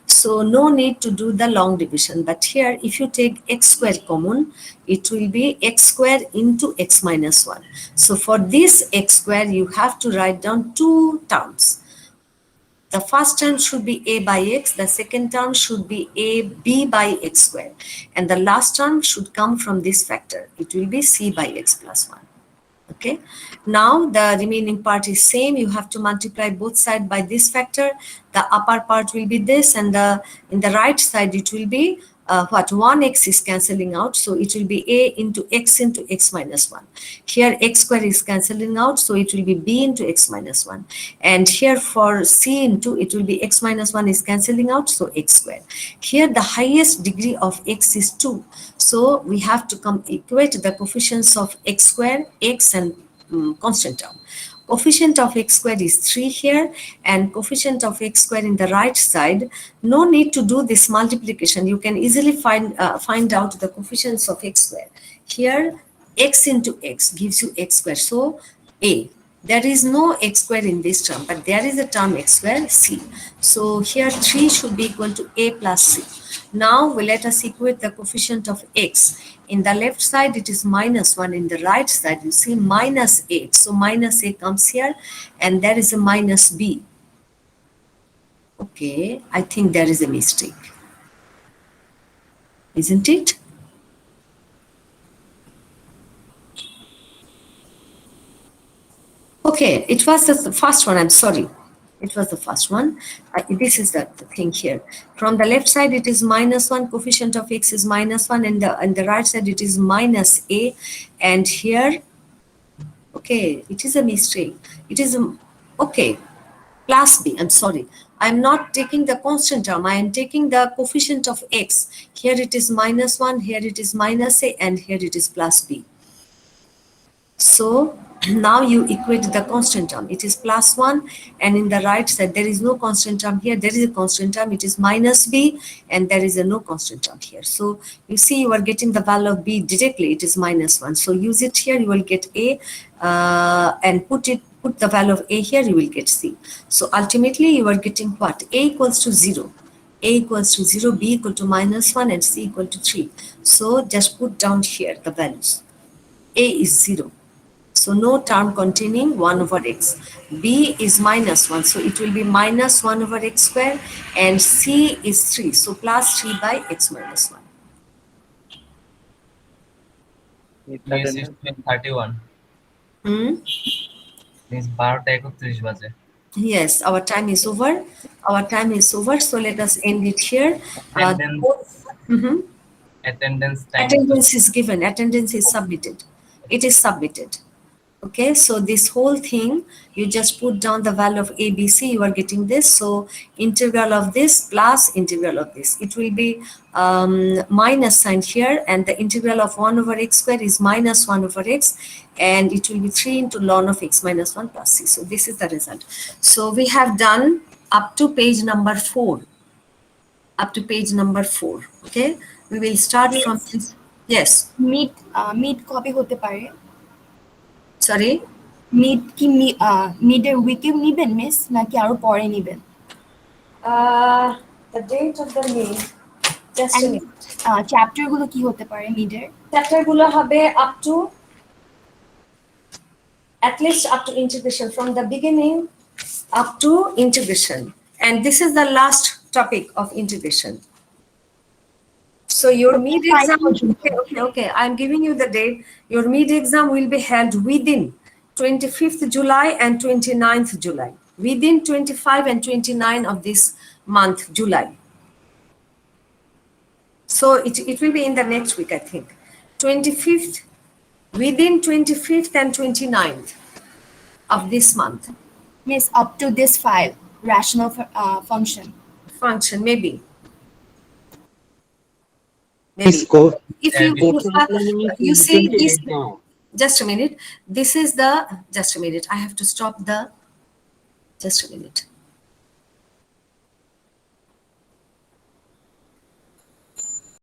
So no need to do the long division. But here, if you take x square common, it will be x square into x minus 1. So for this x square, you have to write down two terms. The first term should be a by x, the second term should be a b by x square, and the last term should come from this factor. It will be c by x plus 1. Okay, now the remaining part is same. You have to multiply both sides by this factor. The upper part will be this, and in the right side it will be what, 1x is cancelling out, so it will be a into x minus 1. Here x square is cancelling out, so it will be b into x minus 1. And here for c into, it will be x minus 1 is cancelling out, so x square. Here the highest degree of x is 2. So we have to equate the coefficients of x square, x, and constant term. Coefficient of x square is 3 here, and coefficient of x square in the right side. No need to do this multiplication. You can easily find out the coefficients of x square. Here x into x gives you x square, so a. There is no x square in this term, but there is a term x square, c. So here 3 should be equal to a plus c. Now let us equate the coefficient of x. In the left side it is minus 1, in the right side you see minus 8. So minus a comes here, and there is a minus b. Okay, I think there is a mistake, isn't it? Okay, it was the first one, I'm sorry. It was the first one. This is the thing here. From the left side, it is minus 1. Coefficient of x is minus 1. And the right side, it is minus a. And here, Okay, it is a mistake. It is okay. Plus b, I'm sorry. I'm not taking the constant term. I am taking the coefficient of x. Here it is -1, here it is -a, and here it is plus b. So now you equate the constant term. It is +1, and in the right side there is no constant term here. There is a constant term. It is -b, and there is a no constant term here. So you see you are getting the value of b directly. It is -1. So use it here. You will get a, and put the value of a here. You will get c. So ultimately you are getting what? A equals to 0. A equals to 0, b equal to -1, and c equal to 3. So just put down here the values. A is 0. So no term containing 1 over x. B is -1, so it will be -1 over x square, and c is 3, so plus 3 by x minus 1. Miss, it's 31. Miss, 12:31 baje. Yes, our time is over. Our time is over, so let us end it here. Mhm. Attendance time. Attendance is given. Attendance is submitted. It is submitted. Okay, so this whole thing, you just put down the value of a, b, c, you are getting this. So integral of this plus integral of this. It will be minus sign here, and the integral of 1 over x square is -1 over x, and it will be 3 into ln of x minus 1 plus c. So this is the result. So we have done up to page number 4. Up to page number 4. Okay, we will start from this. Yes, mid কবে হতে পারে? sorry. Mid কি মিডের উইকে নিবেন miss, নাকি আরো পরে নিবেন? The date of the meet, just a minute. Chapter গুলো কি হতে পারে মিডের? Chapter গুলো হবে up to, at least up to integration, from the beginning up to integration, and this is the last topic of integration. So your mid exam, okay, I'm giving you the date. Your mid exam will be held within 25th July and 29th July. Within 25 and 29 of this month, July. So it will be in the next week, I think. 25th, within 25th and 29th of this month. Miss up to this file rational function. Maybe. Miss, go. If you see this, just a minute. This is the, just a minute. I have to stop the, just a minute.